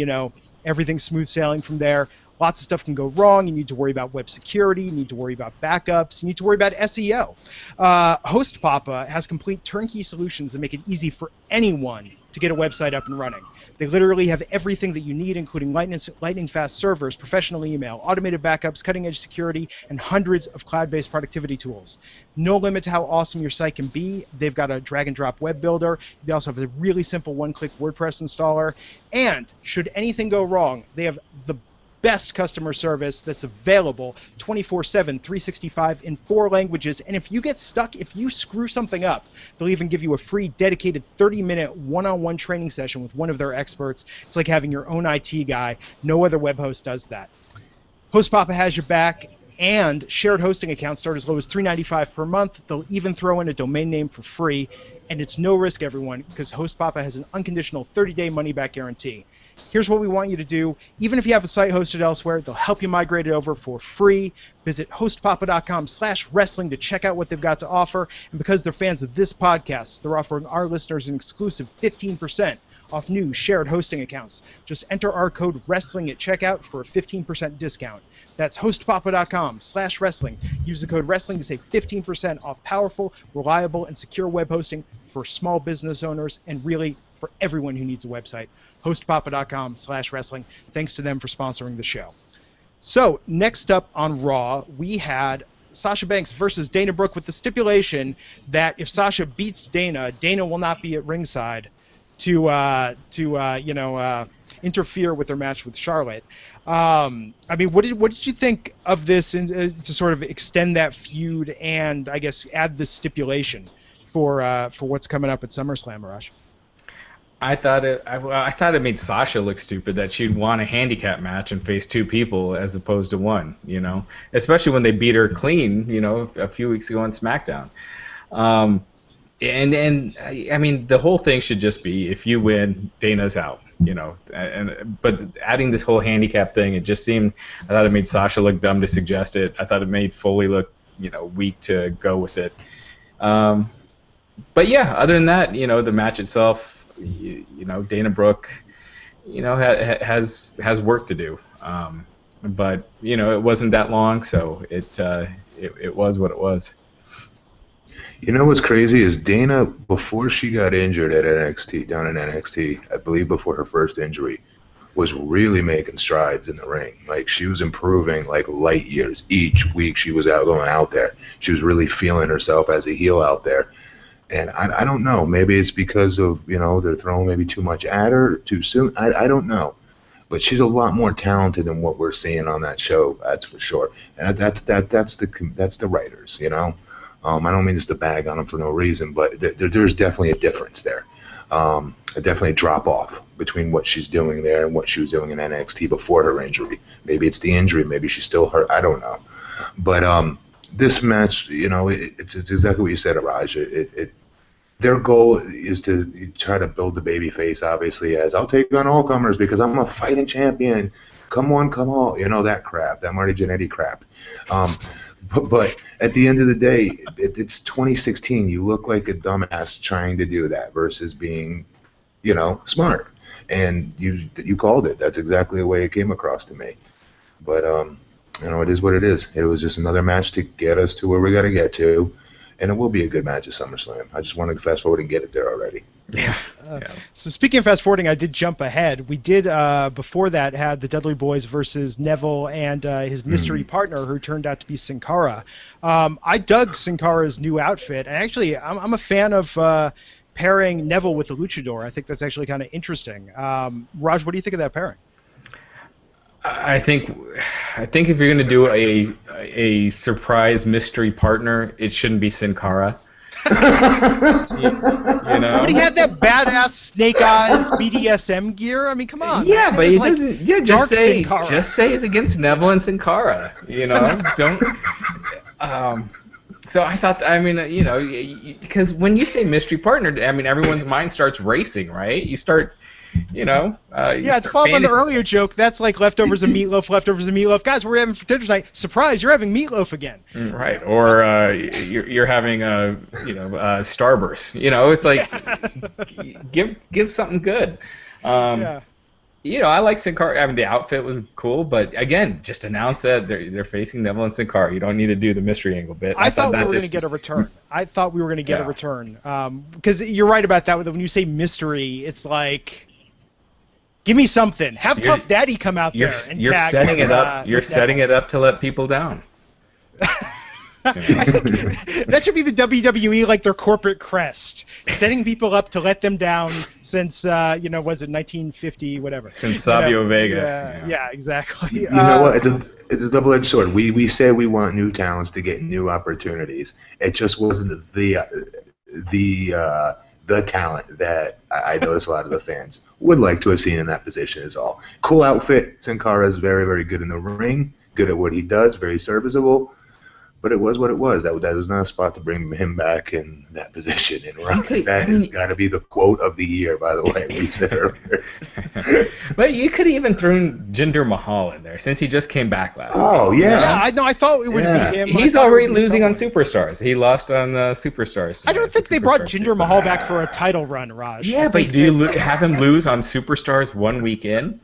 everything's smooth sailing from there. Lots of stuff can go wrong. You need to worry about web security. You need to worry about backups. You need to worry about SEO. Host Papa has complete turnkey solutions that make it easy for anyone to get a website up and running. They literally have everything that you need, including lightning-fast servers, professional email, automated backups, cutting-edge security, and hundreds of cloud-based productivity tools. No limit to how awesome your site can be. They've got a drag-and-drop web builder. They also have a really simple one-click WordPress installer. And should anything go wrong, they have the best customer service that's available 24/7, 365 in 4 languages. And if you get stuck, if you screw something up, they'll even give you a free dedicated 30-minute one-on-one training session with one of their experts. It's like having your own IT guy. No other web host does that. Host Papa has your back, and shared hosting accounts start as low as $3.95 per month. They'll even throw in a domain name for free. And it's no risk, everyone, because Host Papa has an unconditional 30-day money-back guarantee. Here's what we want you to do. Even if you have a site hosted elsewhere, they'll help you migrate it over for free. Visit hostpapa.com/wrestling to check out what they've got to offer. And because they're fans of this podcast, they're offering our listeners an exclusive 15% off new shared hosting accounts. Just enter our code WRESTLING at checkout for a 15% discount. That's hostpapa.com/wrestling. Use the code WRESTLING to save 15% off powerful, reliable, and secure web hosting for small business owners and really for everyone who needs a website. hostpapa.com/wrestling. Thanks to them for sponsoring the show. So next up on Raw, we had Sasha Banks versus Dana Brooke with the stipulation that if Sasha beats Dana, Dana will not be at ringside to interfere with their match with Charlotte. I mean, what did you think of this to sort of extend that feud and I guess add this stipulation for what's coming up at SummerSlam, Raj? I thought it made Sasha look stupid that she'd want a handicap match and face 2 people as opposed to 1, especially when they beat her clean, a few weeks ago on SmackDown. And I mean, the whole thing should just be if you win, Dana's out, but adding this whole handicap thing, I thought it made Sasha look dumb to suggest it. I thought it made Foley look, weak to go with it. But yeah, other than that, the match itself, Dana Brooke, has work to do. But it wasn't that long, so it was what it was. What's crazy is Dana, before she got injured at NXT, down in NXT, I believe before her first injury, was really making strides in the ring. Like, she was improving like light years. Each week she was going out there. She was really feeling herself as a heel out there. And I don't know. Maybe it's because of, they're throwing maybe too much at her too soon. I don't know. But she's a lot more talented than what we're seeing on that show, that's for sure. And that's the writers, I don't mean just to bag on them for no reason, but there's definitely a difference there. Definitely a drop-off between what she's doing there and what she was doing in NXT before her injury. Maybe it's the injury. Maybe she's still hurt. I don't know. But this match, it's exactly what you said, Raj. Their goal is to try to build the baby face, obviously, as I'll take on all comers because I'm a fighting champion. come on, come on, that crap, that Marty Jannetty crap. But at the end of the day, it's 2016. You look like a dumbass trying to do that versus being, smart. And you called it. That's exactly the way it came across to me. But it is what it is. It was just another match to get us to where we got to get to, and it will be a good match at SummerSlam. I just wanted to fast forward and get it there already. Yeah. So speaking of fast forwarding, I did jump ahead. We did before that had the Dudley Boys versus Neville and his mystery partner, who turned out to be Sin Cara. I dug Sin Cara's new outfit, and actually, I'm a fan of pairing Neville with the Luchador. I think that's actually kind of interesting. Raj, what do you think of that pairing? I think if you're going to do a surprise mystery partner, it shouldn't be Sin Cara. you know? But he had that badass Snake Eyes BDSM gear. I mean, come on. Yeah, man. but he like doesn't. Yeah, just say it's against Neville and Sin Cara. Don't. So I thought, because when you say mystery partner, I mean, everyone's mind starts racing, right? You start. Yeah, to follow up on the earlier joke, that's like leftovers of meatloaf. Guys, we're having for dinner tonight. Surprise, you're having meatloaf again. Right, or you're having Starburst. It's like give something good. I like Sin Cara. I mean, the outfit was cool, but again, just announce that they're facing Neville and Sin Cara. You don't need to do the mystery angle bit. I thought we were going to get a return. Because you're right about that. When you say mystery, it's like, give me something. Have Puff Daddy come out there and you're tag. Setting it up. You're setting it up to let people down. That should be the WWE, like their corporate crest, setting people up to let them down since was it 1950 whatever? Since Savio Vega. Yeah, exactly. You know what? It's a double-edged sword. We say we want new talents to get new opportunities. It just wasn't the talent that I notice a lot of the fans would like to have seen in that position is all. Cool outfit. Sin Cara is very, very good in the ring, good at what he does, very serviceable. But it was what it was. That was not a spot to bring him back in that position. And that has got to be the quote of the year, by the way, we said earlier. But you could even throw Jinder Mahal in there since he just came back last week. Oh, yeah. Yeah, I thought it would be him. He's already losing on Superstars. He lost on Superstars. I don't think they brought Jinder Mahal back for a title run, Raj. Yeah, but do you have him lose on Superstars 1 week in?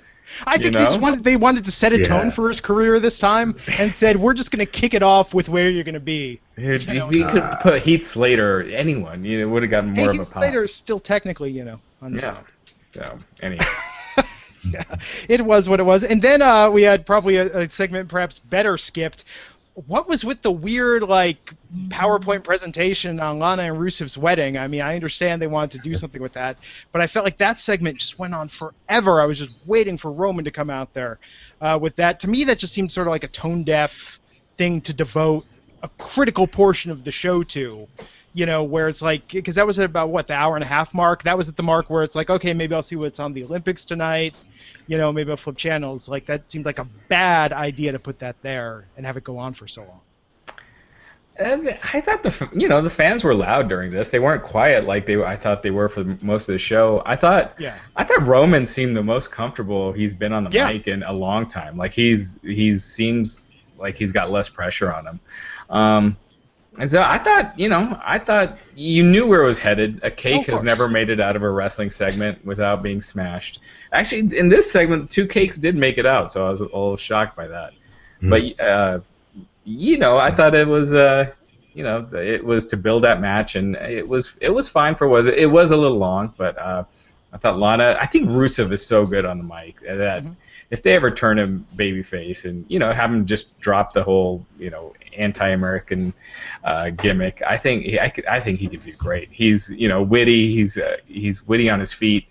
I think they wanted to set a tone for his career this time and said, we're just going to kick it off with where you're going to be. We could put Heath Slater, anyone, would have gotten more of a pop. Heath Slater is still technically, unsigned. So, anyway. Yeah, it was what it was. And then we had probably a segment perhaps better skipped. What was with the weird, PowerPoint presentation on Lana and Rusev's wedding? I mean, I understand they wanted to do something with that, but I felt like that segment just went on forever. I was just waiting for Roman to come out there with that. To me, that just seemed sort of like a tone-deaf thing to devote a critical portion of the show to, where it's like, because that was at about, the hour and a half mark? That was at the mark where it's like, okay, maybe I'll see what's on the Olympics tonight. Maybe I'll flip channels. Like, that seemed like a bad idea to put that there and have it go on for so long. And I thought the fans were loud during this. They weren't quiet like I thought they were for most of the show. I thought Roman seemed the most comfortable he's been on the mic in a long time. Like he seems like he's got less pressure on him. And so I thought you knew where it was headed. A cake has never made it out of a wrestling segment without being smashed. Actually, in this segment, 2 cakes did make it out, so I was a little shocked by that. But I thought it was it was to build that match, and it was fine for what it was a little long, but I thought Lana. I think Rusev is so good on the mic that. If they ever turn him babyface and have him just drop the whole anti-American gimmick, I think he could do great. He's witty. He's witty on his feet,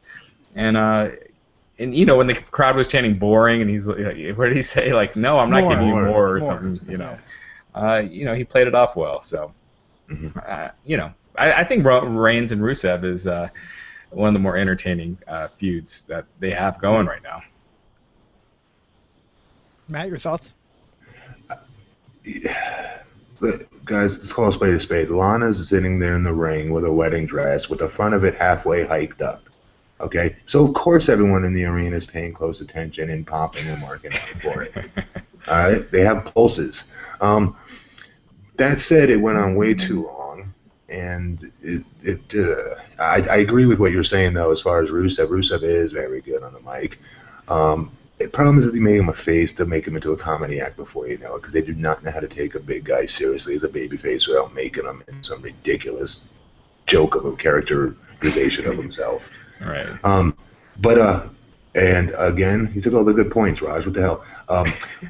and when the crowd was chanting boring, and he's like, what did he say? Like, no, I'm not giving you more or something. He played it off well. So I think Reigns and Rusev is one of the more entertaining feuds that they have going right now. Matt, your thoughts? Guys, let's call a spade. Lana's sitting there in the ring with a wedding dress with the front of it halfway hiked up. Okay, so of course everyone in the arena is paying close attention and popping and marking out for it. All right, they have pulses. That said, it went on way too long, and I agree with what you're saying though as far as Rusev. Rusev is very good on the mic. The problem is that they made him a face to make him into a comedy act before you know it, because they do not know how to take a big guy seriously as a babyface without making him into some ridiculous joke of a characterization of himself. Right. And again, he took all the good points, Raj. What the hell?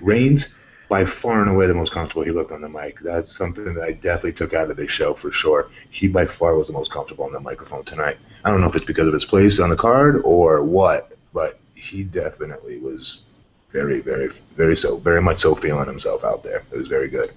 Reigns, by far and away the most comfortable he looked on the mic. That's something that I definitely took out of this show for sure. He by far was the most comfortable on the microphone tonight. I don't know if it's because of his place on the card or what, but he definitely was very, very, very much so feeling himself out there. It was very good.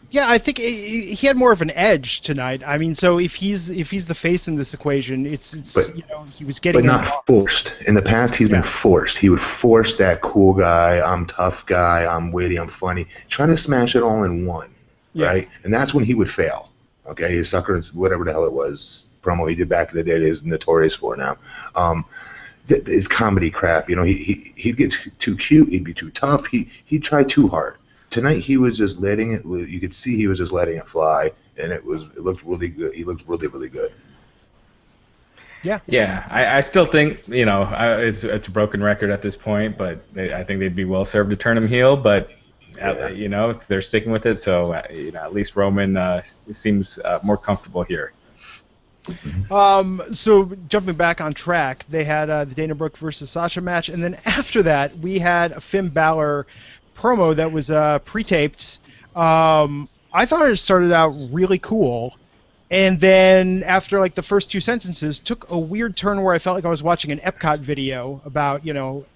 Yeah, I think he had more of an edge tonight. I mean, so if he's the face in this equation, he was getting. But not forced. In the past, he's been forced. He would force that cool guy, I'm tough guy, I'm witty, I'm funny, trying to smash it all in one, right? And that's when he would fail. Okay, his sucker, whatever the hell it was, promo he did back in the day, that he's notorious for now. His comedy crap, he'd get too cute, he'd be too tough, he'd try too hard. Tonight he was just letting it. You could see he was just letting it fly, and it looked really good. He looked really, really good. Yeah. Yeah, I still think it's a broken record at this point, but I think they'd be well served to turn him heel. But they're sticking with it, so at least Roman seems more comfortable here. So jumping back on track, they had the Dana Brooke versus Sasha match, and then after that we had a Finn Balor promo that was pre-taped. I thought it started out really cool, and then after like the first two sentences took a weird turn where I felt like I was watching an Epcot video about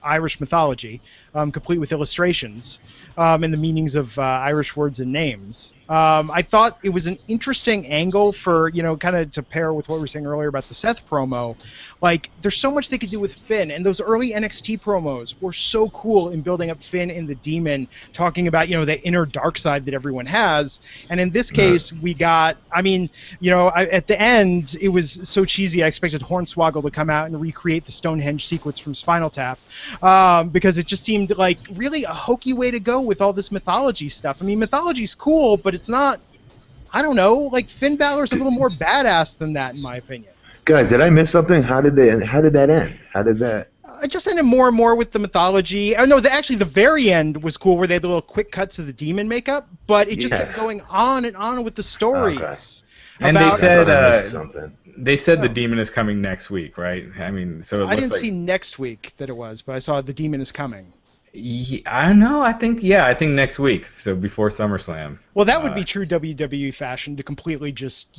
Irish mythology, complete with illustrations and the meanings of Irish words and names. I thought it was an interesting angle for kind of to pair with what we were saying earlier about the Seth promo. Like, there's so much they could do with Finn, and those early NXT promos were so cool in building up Finn and the Demon, talking about the inner dark side that everyone has. And in this case, we got, at the end it was so cheesy. I expected Hornswoggle to come out and recreate the Stonehenge sequence from Spinal Tap, because it just seemed like really a hokey way to go with all this mythology stuff. I mean, mythology's cool, but it's not. I don't know. Like, Finn Balor's a little more badass than that, in my opinion. Guys, did I miss something? How did that end? How did that? I just ended more and more with the mythology. Oh no, actually the very end was cool, where they had the little quick cuts of the Demon makeup, but it just kept going on and on with the stories. Okay. And they said the Demon is coming next week, right? I mean, so I didn't see next week that it was, but I saw the Demon is coming. I don't know. I think next week, so before SummerSlam. Well, that would be true WWE fashion, to completely just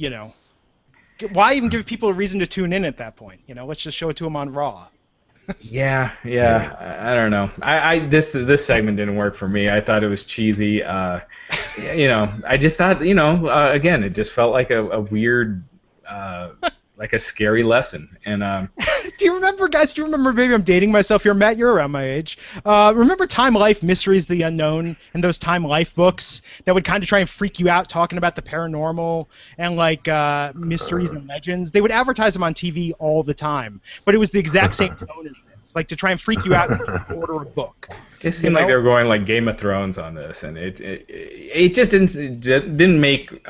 why even give people a reason to tune in at that point? Let's just show it to them on Raw. Yeah. I don't know. This segment didn't work for me. I thought it was cheesy. I just thought, again, it just felt like a weird, like a scary lesson. And do you remember, guys? Do you remember? Maybe I'm dating myself here, Matt. You're around my age. Remember Time Life Mysteries of the Unknown and those Time Life books that would kind of try and freak you out, talking about the paranormal and like mysteries and legends? They would advertise them on TV all the time, but it was the exact same tone as this, like to try and freak you out and order a book. It seemed like they were going like Game of Thrones on this, and it just didn't make.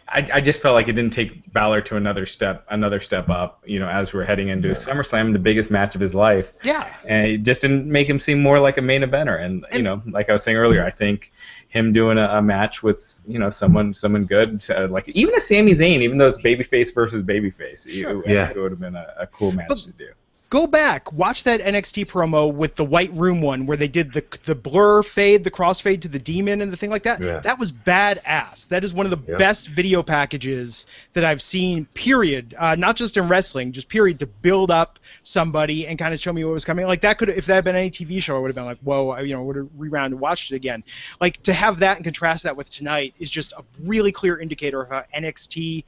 I just felt like it didn't take Balor to another step up. As we're heading into SummerSlam, the biggest match of his life. Yeah. And it just didn't make him seem more like a main eventer. And like I was saying earlier, I think him doing a match with someone good, like even a Sami Zayn, even though it's babyface versus babyface, it would have been a cool match to do. Go back, watch that NXT promo with the White Room one where they did the blur fade, the crossfade to the Demon and the thing like that. Yeah. That was badass. That is one of the best video packages that I've seen, period. Not just in wrestling, just period, to build up somebody and kind of show me what was coming. Like, that could, if that had been any TV show, I would have been like, whoa, I would have rewound and watched it again. Like, to have that and contrast that with tonight is just a really clear indicator of how NXT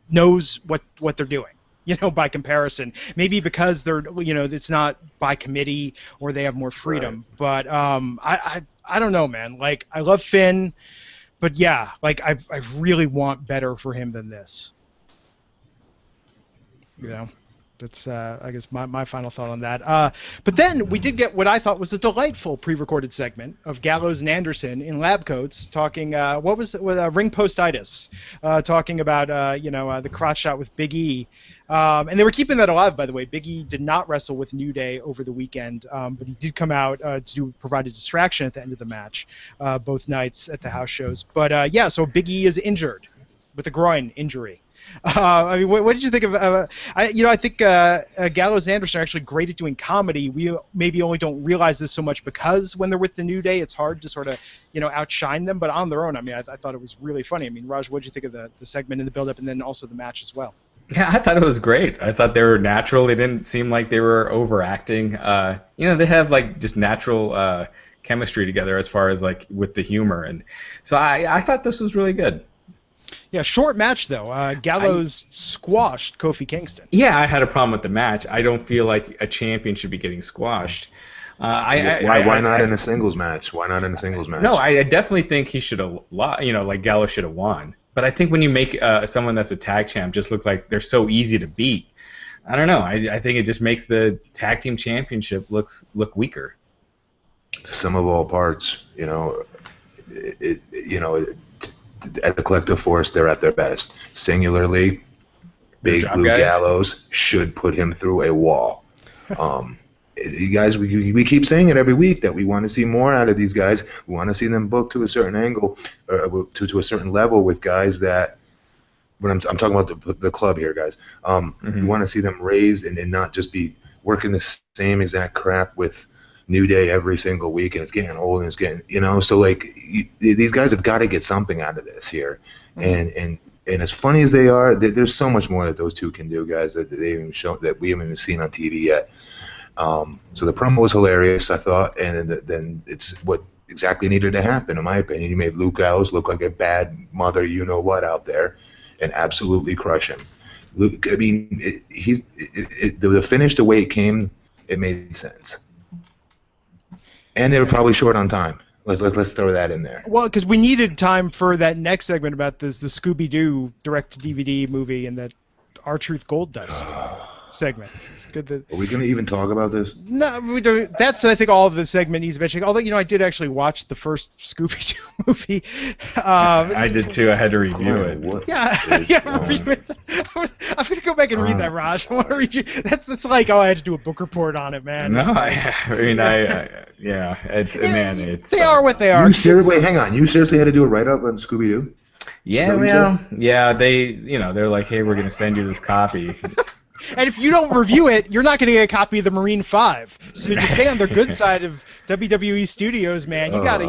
knows what they're doing. By comparison, maybe because they're, it's not by committee or they have more freedom. Right. But I don't know, man. Like, I love Finn, but yeah, like I really want better for him than this. That's, I guess, my final thought on that. But then we did get what I thought was a delightful pre-recorded segment of Gallows and Anderson in lab coats talking, what was it, with ring postitis, talking about, the crotch shot with Big E. And they were keeping that alive, by the way. Big E did not wrestle with New Day over the weekend, but he did come out to provide a distraction at the end of the match, both nights at the house shows. But, so Big E is injured with a groin injury. I mean, what did you think of? I think Gallows and Anderson are actually great at doing comedy. We maybe only don't realize this so much because when they're with the New Day, it's hard to sort of outshine them. But on their own, I mean, I thought it was really funny. I mean, Raj, what did you think of the segment and the build-up, and then also the match as well? Yeah, I thought it was great. I thought they were natural. They didn't seem like they were overacting. They have like just natural chemistry together as far as like with the humor, and so I thought this was really good. Yeah, short match though. Gallows squashed Kofi Kingston. Yeah, I had a problem with the match. I don't feel like a champion should be getting squashed. Why not in a singles match? Why not in a singles match? No, I definitely think he should have, like Gallows should have won. But I think when you make someone that's a tag champ just look like they're so easy to beat, I don't know. I think it just makes the tag team championship look weaker. Sum of all parts, as a collective force, they're at their best. Singularly, Big Blue Gallows should put him through a wall. You guys, we keep saying it every week that we want to see more out of these guys. We want to see them booked to a certain angle, to a certain level with guys that. When I'm talking about the club here, guys. We want to see them raised and not just be working the same exact crap with New Day every single week, and it's getting old and it's getting, so like these guys have got to get something out of this here, and as funny as they are, there's so much more that those two can do, guys, that they haven't shown, that we haven't even seen on TV yet. So the promo was hilarious, I thought, and then it's what exactly needed to happen, in my opinion. You made Luke Gallows look like a bad mother, what out there, and absolutely crush him. Luke, I mean, the finish, the way it came, it made sense. And they were probably short on time. Let's throw that in there. Well, because we needed time for that next segment about the Scooby-Doo direct-to-DVD movie and that R-Truth Gold Dust segment. It's good that. Are we going to even talk about this? No, we don't. That's, I think, all of the segment needs mentioning. Although, I did actually watch the first Scooby-Doo movie. I did too. I had to review it. Yeah. I'm going to go back and read that, Raj. I want to read you. That's like, I had to do a book report on it, man. No, It's they are what they are. Wait, hang on. You seriously had to do a write-up on Scooby-Doo? Yeah, they're like, hey, we're going to send you this copy. And if you don't review it, you're not going to get a copy of the Marine 5. So to stay on the good side of WWE Studios, man, you got to,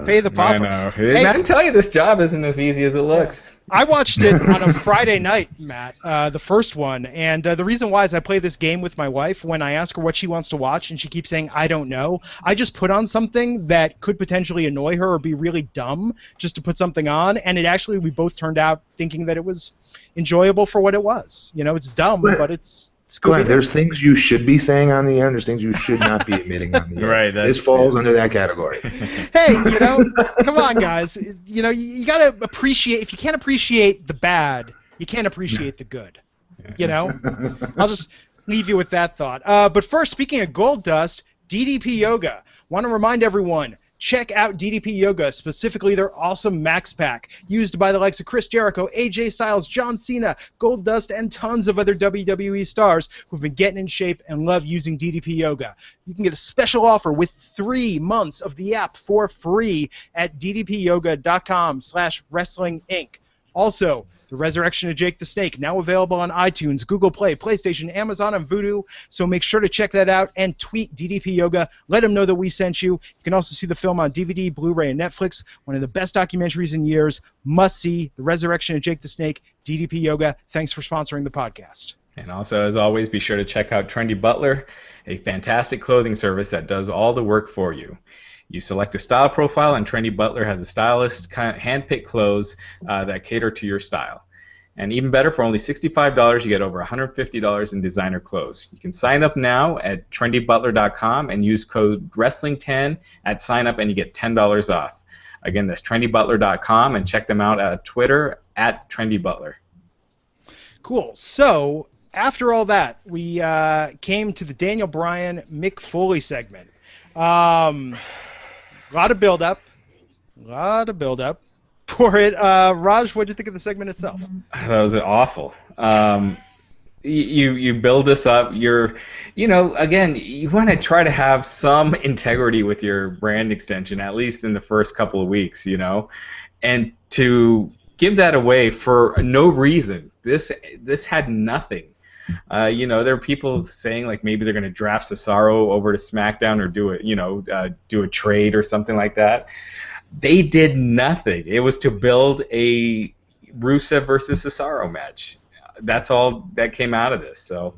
pay the pauper. I know. Hey, I tell you, this job isn't as easy as it looks. I watched it on a Friday night, Matt, the first one. And the reason why is I play this game with my wife. When I ask her what she wants to watch and she keeps saying, I don't know, I just put on something that could potentially annoy her or be really dumb just to put something on. And we both turned out thinking that it was enjoyable for what it was. It's dumb, but it's good. Glenn, there's things you should be saying on the air, and there's things you should not be admitting on the air. Right. This falls under that category. Hey, come on, guys. You got to appreciate. If you can't appreciate the bad, you can't appreciate the good. I'll just leave you with that thought. But first, speaking of Gold Dust, DDP Yoga. Want to remind everyone. Check out DDP Yoga, specifically their awesome Max Pack, used by the likes of Chris Jericho, AJ Styles, John Cena, Goldust, and tons of other WWE stars who've been getting in shape and love using DDP Yoga. You can get a special offer with 3 months of the app for free at ddpyoga.com/wrestlinginc. Also, The Resurrection of Jake the Snake, now available on iTunes, Google Play, PlayStation, Amazon, and Vudu. So make sure to check that out and tweet DDP Yoga. Let them know that we sent you. You can also see the film on DVD, Blu-ray, and Netflix. One of the best documentaries in years. Must see The Resurrection of Jake the Snake, DDP Yoga. Thanks for sponsoring the podcast. And also, as always, be sure to check out Trendy Butler, a fantastic clothing service that does all the work for you. You select a style profile, and Trendy Butler has a stylist hand-picked clothes that cater to your style. And even better, for only $65, you get over $150 in designer clothes. You can sign up now at trendybutler.com and use code WRESTLING10 at sign-up, and you get $10 off. Again, that's trendybutler.com, and check them out at Twitter at TrendyButler. Cool. So after all that, we came to the Daniel Bryan Mick Foley segment. A lot of build-up for it. Raj, what did you think of the segment itself? That was awful. You build this up. Again, you want to try to have some integrity with your brand extension, at least in the first couple of weeks, and to give that away for no reason. This had nothing. There are people saying like maybe they're going to draft Cesaro over to SmackDown or do a trade or something like that. They did nothing. It was to build a Rusev versus Cesaro match. That's all that came out of this. So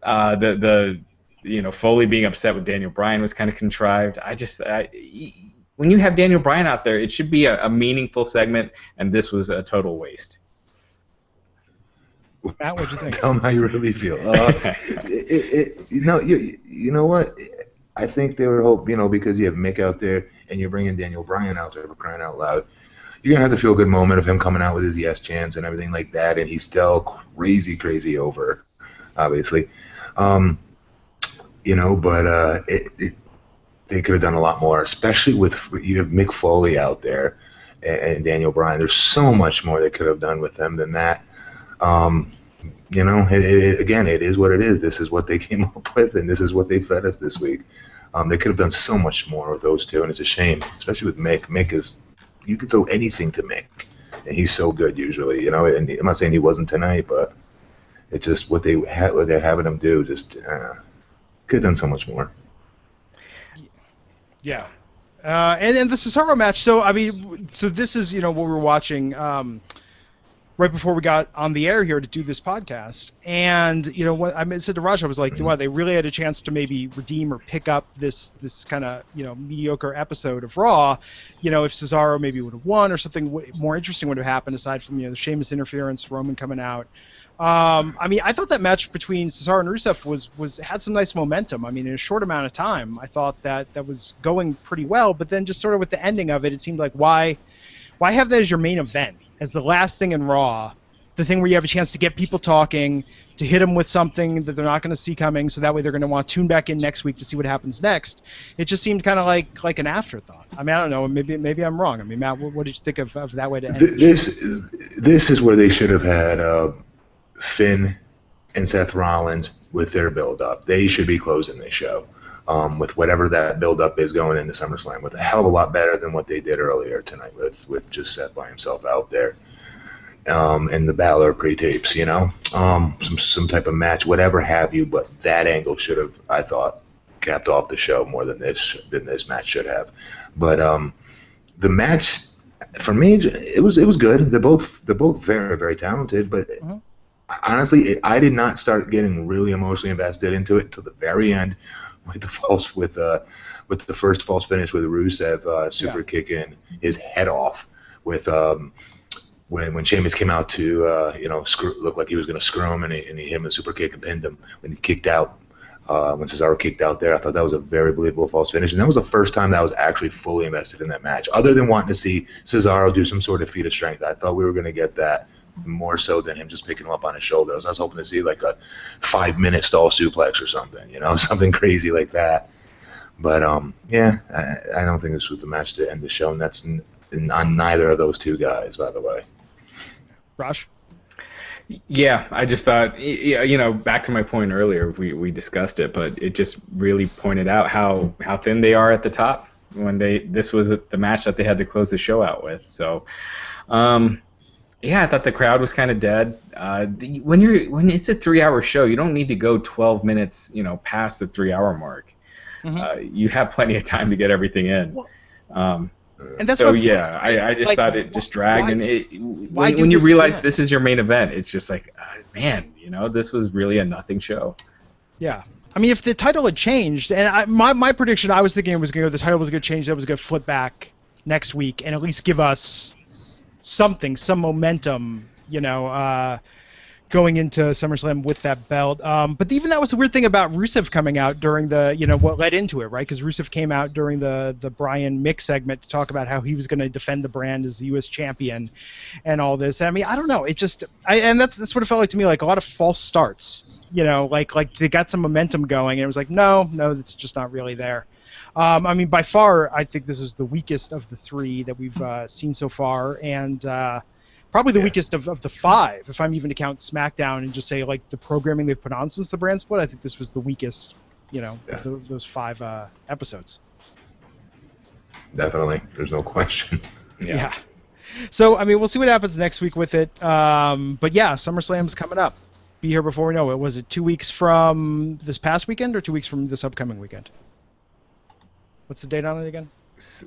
Foley being upset with Daniel Bryan was kind of contrived. When you have Daniel Bryan out there, it should be a meaningful segment, and this was a total waste. Matt, what'd you think? Tell them how you really feel. You know what? I think they were because you have Mick out there and you're bringing Daniel Bryan out there for crying out loud. You're going to have to feel a good moment of him coming out with his yes chants and everything like that, and he's still crazy over, obviously. But they could have done a lot more, especially with you have Mick Foley out there and Daniel Bryan. There's so much more they could have done with them than that. It is what it is. This is what they came up with, and this is what they fed us this week. They could have done so much more with those two, and it's a shame, especially with Mick. Mick is, you could throw anything to Mick, and he's so good usually, And I'm not saying he wasn't tonight, but it's just what they're having him do. Just could have done so much more. Yeah, and the Cesaro match. So this is what we're watching right before we got on the air here to do this podcast. And what I said to Raj, I was like, wow, they really had a chance to maybe redeem or pick up this kind of mediocre episode of Raw. If Cesaro maybe would have won or something more interesting would have happened aside from the Sheamus interference, Roman coming out. I thought that match between Cesaro and Rusev had some nice momentum. In a short amount of time, I thought that was going pretty well. But then just sort of with the ending of it, it seemed like why have that as your main event, as the last thing in Raw, the thing where you have a chance to get people talking, to hit them with something that they're not going to see coming, so that way they're going to want to tune back in next week to see what happens next. It just seemed kind of like an afterthought. I don't know. Maybe I'm wrong. Matt, what did you think of that way to end this is where they should have had Finn and Seth Rollins with their build-up. They should be closing the show with whatever that build-up is going into SummerSlam, with a hell of a lot better than what they did earlier tonight with just Seth by himself out there. And the Balor pre-tapes, some type of match, whatever have you, but that angle should have, I thought, capped off the show more than this match should have. But the match, for me, it was good. They're both very, very talented, but honestly, I did not start getting really emotionally invested into it until the very end with the first false finish with Rusev super kicking his head off with when Sheamus came out to look like he was going to screw him, and he hit him a super kick and pinned him when he kicked out. When Cesaro kicked out there, I thought that was a very believable false finish, and that was the first time that I was actually fully invested in that match, other than wanting to see Cesaro do some sort of feat of strength. I thought we were going to get that more so than him just picking him up on his shoulders. I was hoping to see like a 5-minute stall suplex or something, something crazy like that. But I don't think this was the match to end the show, and that's on neither of those two guys, by the way. Raj? Yeah, I just thought, back to my point earlier, we discussed it, but it just really pointed out how thin they are at the top when this was the match that they had to close the show out with. So, I thought the crowd was kind of dead. When it's a 3-hour show, you don't need to go 12 minutes, past the 3-hour mark. Mm-hmm. You have plenty of time to get everything in. And that's I just thought it just dragged, when you realize this is your main event, it's just like, this was really a nothing show. Yeah. If the title had changed, and my prediction, I was thinking the title was going to change, that was going to flip back next week and at least give us some momentum, going into SummerSlam with that belt. But even that was a weird thing about Rusev coming out during the, what led into it, right? Because Rusev came out during the Bryan Mick segment to talk about how he was going to defend the brand as the U.S. champion and all this. I mean, I don't know. It just, and that's what it felt like to me, like a lot of false starts, like they got some momentum going and it was like, no, it's just not really there. I mean, by far, I think this is the weakest of the three that we've seen so far, and probably the weakest of the five, if I'm even to count SmackDown and just say, like, the programming they've put on since the brand split. I think this was the weakest, of those five episodes. Definitely. There's no question. Yeah. So, I mean, we'll see what happens next week with it. But, yeah, SummerSlam's coming up. Be here before we know it. Was it 2 weeks from this past weekend or 2 weeks from this upcoming weekend? What's the date on it again?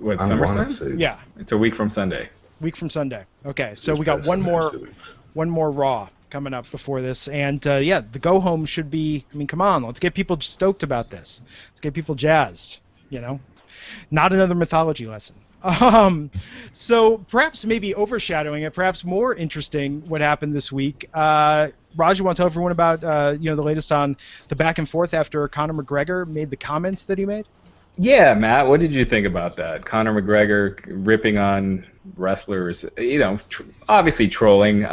What, SummerSlam? Yeah. It's a week from Sunday. Week from Sunday. Okay, so we got one more Raw coming up before this, and the go home should be. I mean, come on, let's get people stoked about this. Let's get people jazzed. Not another mythology lesson. So perhaps maybe overshadowing it, perhaps more interesting what happened this week. Raj, you want to tell everyone about the latest on the back and forth after Conor McGregor made the comments that he made? Yeah, Matt, what did you think about that? Conor McGregor ripping on wrestlers, obviously trolling,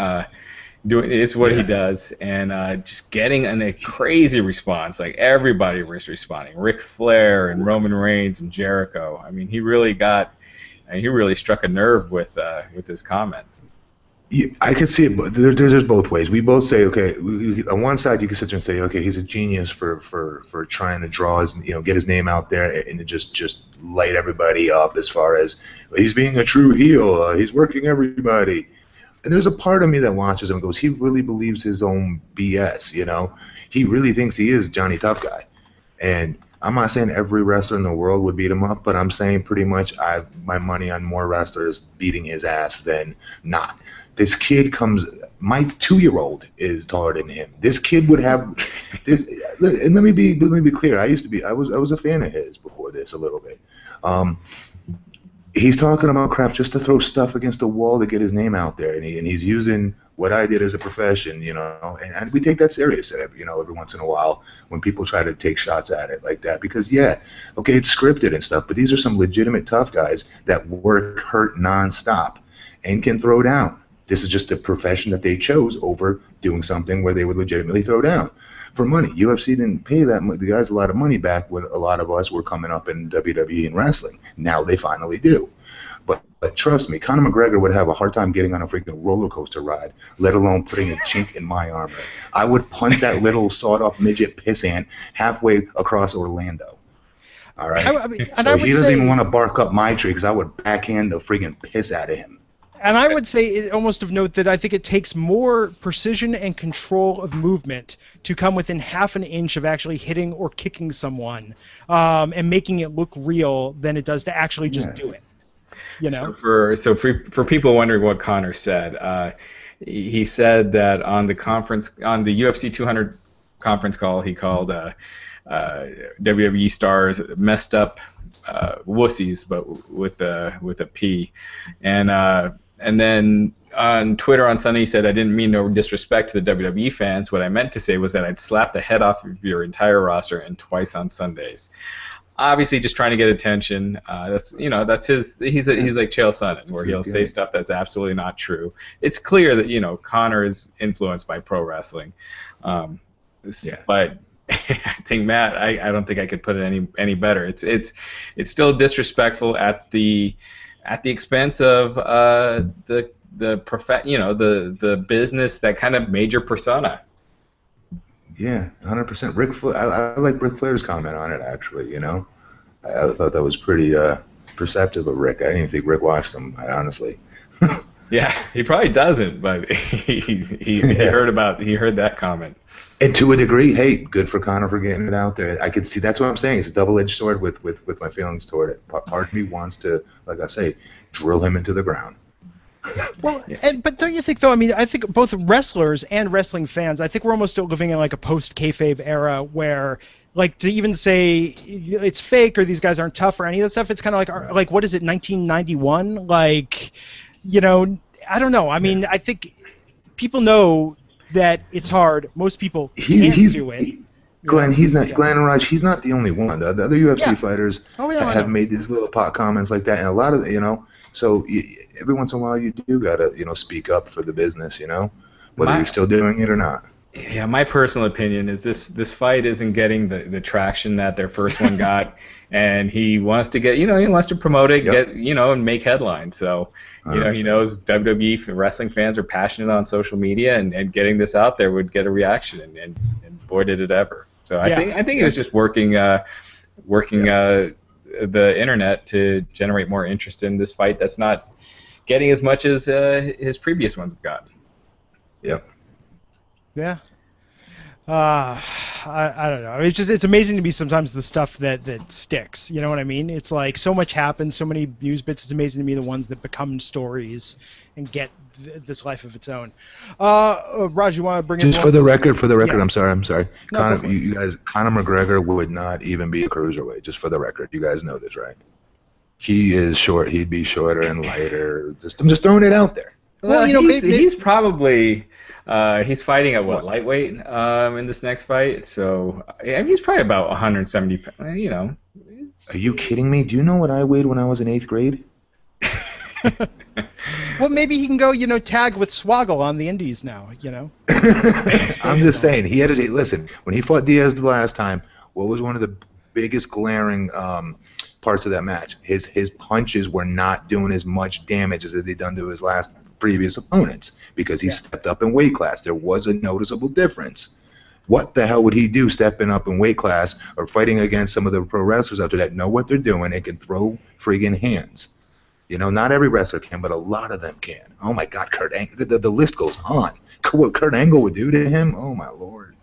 it's what he does, and just getting a crazy response. Like, everybody was responding. Ric Flair and Roman Reigns and Jericho. I mean, he really struck a nerve with his comment. Yeah, I could see it, but there's both ways. We both say, okay, on one side you can sit there and say, okay, he's a genius for trying to draw his, get his name out there and to just light everybody up as far as he's being a true heel. He's working everybody. And there's a part of me that watches him and goes, he really believes his own BS. He really thinks he is Johnny Tough Guy. And I'm not saying every wrestler in the world would beat him up, but I'm saying pretty much I have my money on more wrestlers beating his ass than not. This kid my 2-year-old is taller than him. This kid would have this. And let me be clear. I was a fan of his before this a little bit. He's talking about crap just to throw stuff against the wall to get his name out there, and he's using what I did as a profession, and we take that serious, every once in a while when people try to take shots at it like that, because it's scripted and stuff, but these are some legitimate tough guys that work hurt nonstop and can throw down. This is just a profession that they chose over doing something where they would legitimately throw down for money. UFC didn't pay the guys a lot of money back when a lot of us were coming up in WWE and wrestling. Now they finally do. But trust me, Conor McGregor would have a hard time getting on a freaking roller coaster ride, let alone putting a chink in my armor. I would punt that little sawed-off midget pissant halfway across Orlando. All right? So he doesn't even want to bark up my tree because I would backhand the freaking piss out of him. And I would say almost of note that I think it takes more precision and control of movement to come within half an inch of actually hitting or kicking someone and making it look real than it does to actually just do it. So for people wondering what Conor said, he said that on the UFC 200 conference call, he called WWE stars messed up wussies, but with a P, and then on Twitter on Sunday he said, I didn't mean no disrespect to the WWE fans. What I meant to say was that I'd slap the head off of your entire roster and twice on Sundays. Obviously, just trying to get attention. That's his. He's like Chael Sonnen, where he'll say stuff that's absolutely not true. It's clear that Conor is influenced by pro wrestling, but I think Matt, I don't think I could put it any better. It's still disrespectful at the expense of the business that kind of made your persona. Yeah, 100%. Ric Flair, I like Ric Flair's comment on it, actually, I thought that was pretty perceptive of Rick. I didn't even think Rick watched him, honestly. Yeah, he probably doesn't, but he heard that comment. And to a degree, hey, good for Conor for getting it out there. I could see, that's what I'm saying. It's a double-edged sword with my feelings toward it. Part of me wants to, like I say, drill him into the ground. Well, but don't you think, though, I think both wrestlers and wrestling fans, I think we're almost still living in like a post-kayfabe era where, like, to even say it's fake or these guys aren't tough or any of that stuff, it's kind of like what is it, 1991? Like, I don't know. I think people know that it's hard. Most people He- can't he's do it. he- Glenn, Yeah. he's not Yeah. Glenn and Raj. He's not the only one. The other UFC Yeah. fighters Oh, yeah, I have know. made these little pot comments like that, and a lot of So every once in a while, you do gotta speak up for the business, whether you're still doing it or not. Yeah, my personal opinion is this fight isn't getting the traction that their first one got, and he wants to get he wants to promote it, Yep. get and make headlines. So he 100%. knows WWE wrestling fans are passionate on social media, and getting this out there would get a reaction, and boy did it ever. So I think it was just working the internet to generate more interest in this fight that's not getting as much as his previous ones have gotten. Yep. Yeah. I don't know. It's amazing to me sometimes the stuff that sticks. You know what I mean? It's like so much happens, so many news bits. It's amazing to me the ones that become stories and get this life of its own. Raj, you want to bring Just in for the record, Yeah. I'm sorry. No, Conor, go for it. you guys, Conor McGregor would not even be a cruiserweight. Just for the record, you guys know this, right? He is short. He'd be shorter and lighter. I'm just throwing it out there. Well, he's probably he's fighting at What? lightweight in this next fight, so he's probably about 170. Are you kidding me? Do you know what I weighed when I was in 8th grade? Well, maybe he can go, tag with Swoggle on the Indies now, I'm just saying. He had to listen. When he fought Diaz the last time, what was one of the biggest glaring parts of that match? His punches were not doing as much damage as they'd done to his previous opponents because he stepped up in weight class. There was a noticeable difference. What the hell would he do stepping up in weight class or fighting against some of the pro wrestlers out there that know what they're doing and can throw friggin' hands? Not every wrestler can, but a lot of them can. Oh my God, Kurt Angle. The list goes on. What Kurt Angle would do to him? Oh my Lord.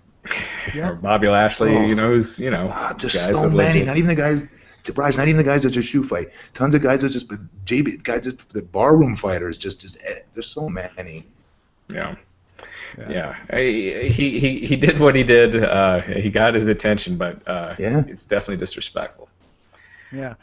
Or Bobby Lashley, Just guys so with many. legit- Not even the guys. Surprise! Not even the guys that just shoot fight. Tons of guys that just the barroom fighters. There's so many. Yeah. He did what he did. He got his attention, but it's definitely disrespectful. Yeah.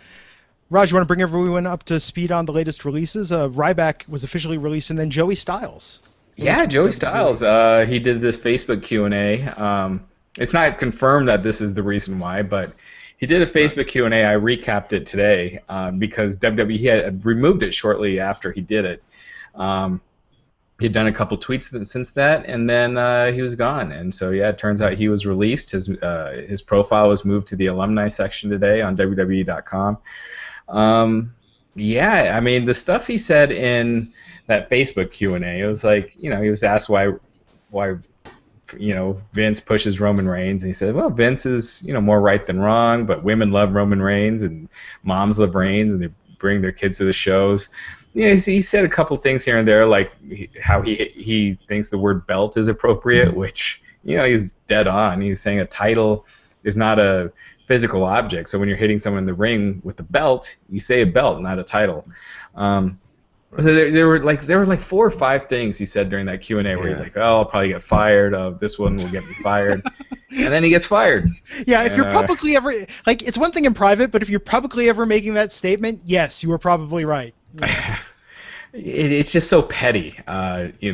Raj, you want to bring everyone up to speed on the latest releases? Ryback was officially released, and then Joey Styles. Yeah, Joey Styles. He did this Facebook Q&A. It's not confirmed that this is the reason why, but he did a Facebook Q&A. I recapped it today because WWE had removed it shortly after he did it. He'd done a couple tweets since that, and then he was gone. And so, it turns out he was released. His profile was moved to the alumni section today on WWE.com. The stuff he said in that Facebook Q&A, it was like, he was asked why Vince pushes Roman Reigns, and he said, well, Vince is, more right than wrong, but women love Roman Reigns, and moms love Reigns, and they bring their kids to the shows. He said a couple things here and there, like how he thinks the word belt is appropriate, which, he's dead on. He's saying a title is not a physical object, so when you're hitting someone in the ring with a belt, you say a belt, not a title. So there were like 4 or 5 things he said during that Q&A where he's like, oh, I'll probably get fired. This one will get me fired. And then he gets fired. Yeah, if you're publicly ever... it's one thing in private, but if you're publicly ever making that statement, yes, you were probably right. It's just so petty, you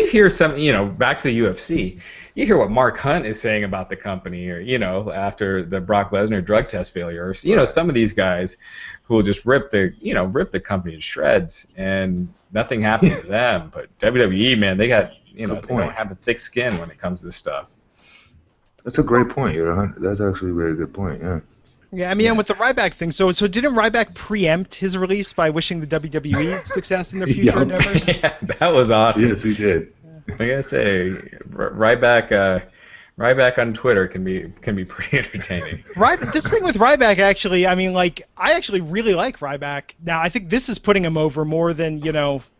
hear some, back to the UFC, you hear what Mark Hunt is saying about the company, or, after the Brock Lesnar drug test failure, or, some of these guys who will just rip the company to shreds, and nothing happens to them. But WWE, man, they got, they don't have a thick skin when it comes to this stuff. That's a great point. That's actually a very good point, yeah. Yeah, and with the Ryback thing, so didn't Ryback preempt his release by wishing the WWE success in their future endeavors? Yeah, that was awesome. Yes, he did. I gotta say, Ryback on Twitter can be pretty entertaining. This thing with Ryback, actually, I actually really like Ryback. Now, I think this is putting him over more than,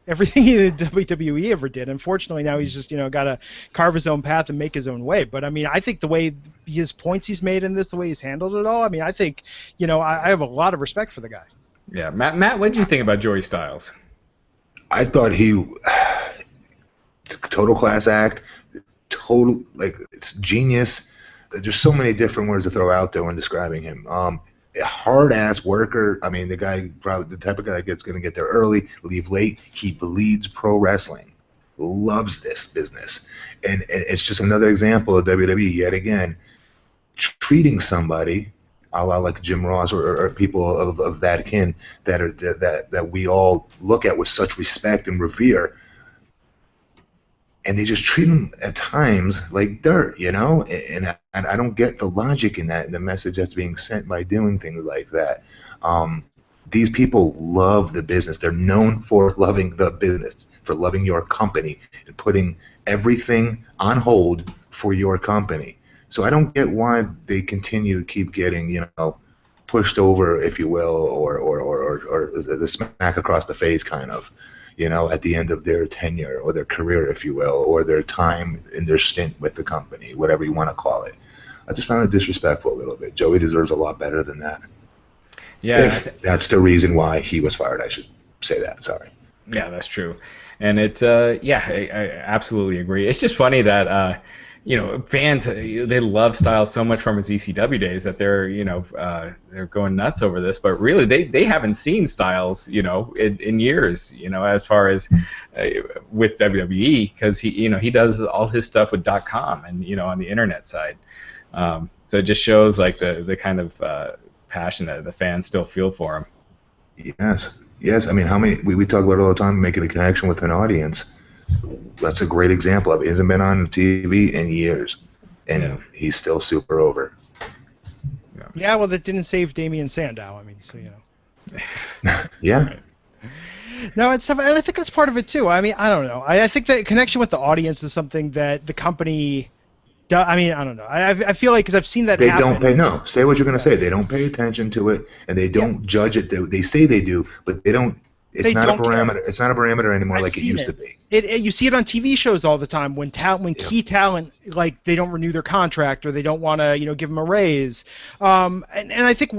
everything the WWE ever did. Unfortunately, now he's just, got to carve his own path and make his own way. But, I think the way his points he's made in this, the way he's handled it all, I think, I have a lot of respect for the guy. Yeah, Matt, what did you think about Joey Styles? I thought total class act, it's genius. There's so many different words to throw out there when describing him. A hard-ass worker. The guy, probably the type of guy that's going to get there early, leave late. He bleeds pro wrestling. loves this business, and it's just another example of WWE yet again treating somebody a la like Jim Ross or people of that kin that we all look at with such respect and revere, and they just treat them at times like dirt, you know. And I don't get the logic in that, the message that's being sent by doing things like that. These people love the business. They're known for loving the business, for loving your company and putting everything on hold for your company. So I don't get why they continue to keep getting, you know, pushed over, if you will, or the smack across the face kind of, you know, at the end of their tenure or their career, if you will, or their time in their stint with the company, whatever you want to call it. I just found it disrespectful a little bit. Joey deserves a lot better than that. Yeah, If that's the reason why he was fired, I should say that. Sorry. yeah, that's true. And yeah, I absolutely agree. It's just funny that, you know, fans, they love Styles so much from his ECW days that they're, you know, they're going nuts over this. But really, they haven't seen Styles, you know, in years, you know, as far as with WWE, because he, you know, he does all his stuff with .com and, you know, on the internet side. So it just shows like the kind of passion that the fans still feel for him. Yes. I mean, how many we talk about it all the time, making a connection with an audience. That's a great example of it. He hasn't been on TV in years, and he's still super over. Yeah, well, that didn't save Damian Sandow. I mean, so you know. Yeah. Right. No, and I think that's part of it too. I mean, I don't know. I think that connection with the audience is something that the company. I mean, I don't know. I feel like because I've seen that they happen. don't pay. No, say what you're going to say. They don't pay attention to it, and they don't judge it. They say they do, but they don't. It's not a parameter. Care. It's not a parameter anymore like it used to be. You see it on TV shows all the time when key talent, like, they don't renew their contract or they don't want to, you know, give them a raise. And I think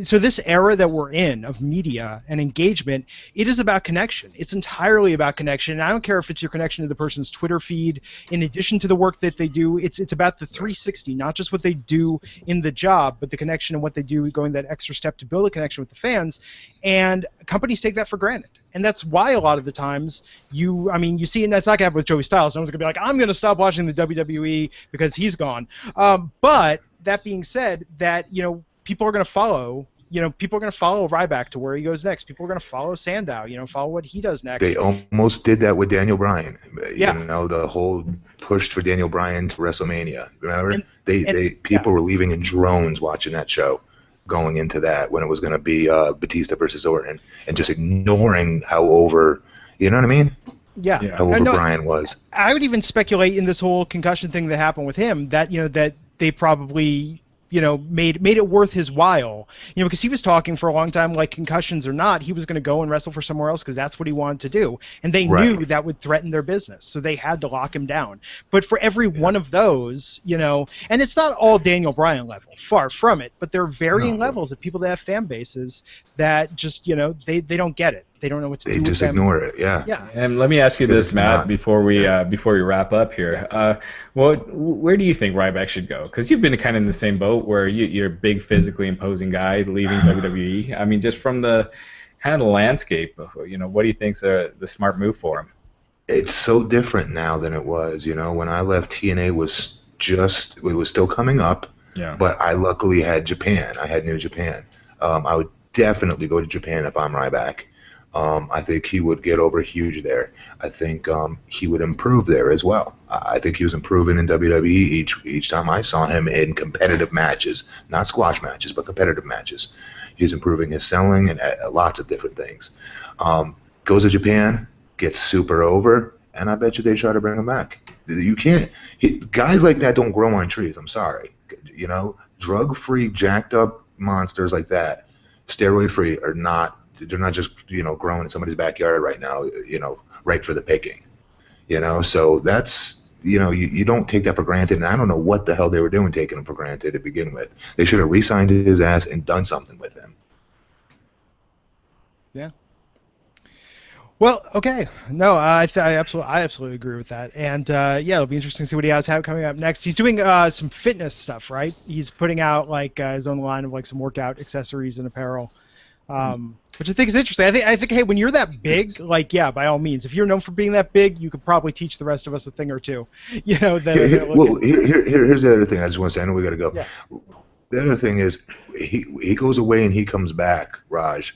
so this era that we're in of media and engagement, it is about connection. It's entirely about connection. And I don't care if it's your connection to the person's Twitter feed. In addition to the work that they do, it's about the 360, not just what they do in the job, but the connection and what they do, going that extra step to build a connection with the fans. And companies take that for granted. And that's why a lot of the times you see, and that's not going to happen with Joey Styles. No one's going to be like, I'm going to stop watching the WWE because he's gone. But that being said, that, you know, people are going to follow Ryback to where he goes next. People are going to follow Sandow, you know, follow what he does next. They almost did that with Daniel Bryan. Yeah. You know, the whole push for Daniel Bryan to WrestleMania. Remember? People were leaving in drones watching that show, going into that when it was going to be Batista versus Orton, and just ignoring how over, you know what I mean? Yeah. How over Bryan was. I would even speculate in this whole concussion thing that happened with him that, you know, that they probably, you know, made it worth his while, you know, because he was talking for a long time, like, concussions or not, he was going to go and wrestle for somewhere else because that's what he wanted to do, and they knew that would threaten their business, so they had to lock him down. But for every one of those, you know, and it's not all Daniel Bryan level, far from it, but there are varying levels of people that have fan bases that just, you know, they don't get it. They don't know what to do. They just ignore it. Yeah. And let me ask you this, Matt, before we wrap up here. Where do you think Ryback should go? Because you've been kind of in the same boat where you're a big, physically imposing guy leaving WWE. I mean, just from the kind of the landscape, you know, what do you think's the smart move for him? It's so different now than it was. You know, when I left, TNA was still coming up. Yeah. But I luckily had Japan. I had New Japan. I would definitely go to Japan if I'm Ryback. I think he would get over huge there. I think he would improve there as well. I think he was improving in WWE each time I saw him in competitive matches, not squash matches, but competitive matches. He's improving his selling and lots of different things. Goes to Japan, gets super over, and I bet you they try to bring him back. You can't. Guys like that don't grow on trees. I'm sorry. You know, drug-free, jacked-up monsters like that, steroid-free, are not. They're not just, you know, growing in somebody's backyard right now, you know, right for the picking, you know. So that's, you know, you don't take that for granted. And I don't know what the hell they were doing taking him for granted to begin with. They should have re-signed his ass and done something with him. Yeah. Well, okay. No, I absolutely agree with that. And yeah, it'll be interesting to see what he has coming up next. He's doing some fitness stuff, right? He's putting out like his own line of like some workout accessories and apparel. Which I think is interesting. I think, hey, when you're that big, like, yeah, by all means, if you're known for being that big, you could probably teach the rest of us a thing or two. You know, here's the other thing I just want to say. I know we got to go. Yeah. The other thing is, he goes away and he comes back, Raj.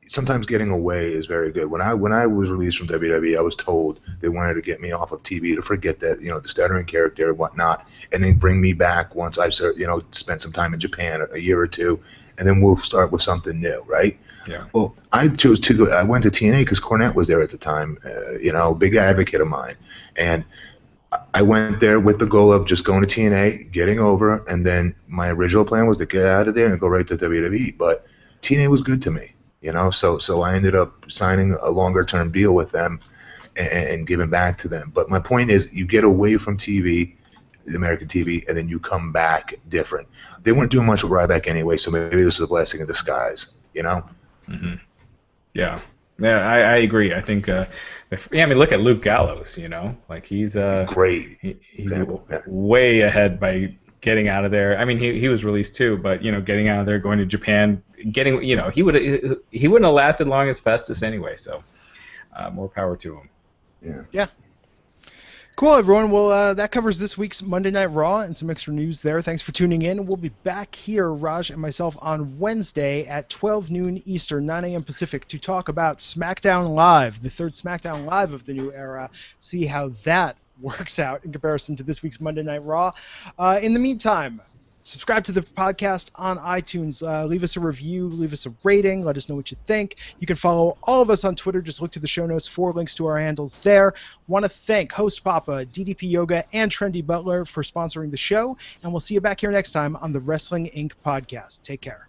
Sometimes getting away is very good. When I was released from WWE, I was told they wanted to get me off of TV to forget that, you know, the stuttering character and whatnot, and then bring me back once I've, you know, spent some time in Japan, a year or two, and then we'll start with something new, right? Yeah. Well, I chose to go. I went to TNA because Cornette was there at the time, you know, big advocate of mine, and I went there with the goal of just going to TNA, getting over, and then my original plan was to get out of there and go right to WWE. But TNA was good to me, you know, so I ended up signing a longer-term deal with them and giving back to them. But my point is, you get away from TV, the American TV, and then you come back different. They weren't doing much with Ryback anyway, so maybe this is a blessing in disguise, you know? Mm-hmm. Yeah. Yeah, I agree. I think, I mean, look at Luke Gallows, you know, like he's great he's example. way ahead by getting out of there. I mean, he was released too, but you know, getting out of there, going to Japan, getting, you know, he wouldn't have lasted long as Festus anyway. So, more power to him. Yeah. Yeah. Cool, everyone. Well, that covers this week's Monday Night Raw and some extra news there. Thanks for tuning in. We'll be back here, Raj and myself, on Wednesday at 12 noon Eastern, 9 a.m. Pacific, to talk about SmackDown Live, the third SmackDown Live of the new era, see how that works out in comparison to this week's Monday Night Raw. In the meantime, subscribe to the podcast on iTunes. Leave us a review. Leave us a rating. Let us know what you think. You can follow all of us on Twitter. Just look to the show notes for links to our handles there. Want to thank Host Papa, DDP Yoga, and Trendy Butler for sponsoring the show. And we'll see you back here next time on the Wrestling Inc. podcast. Take care.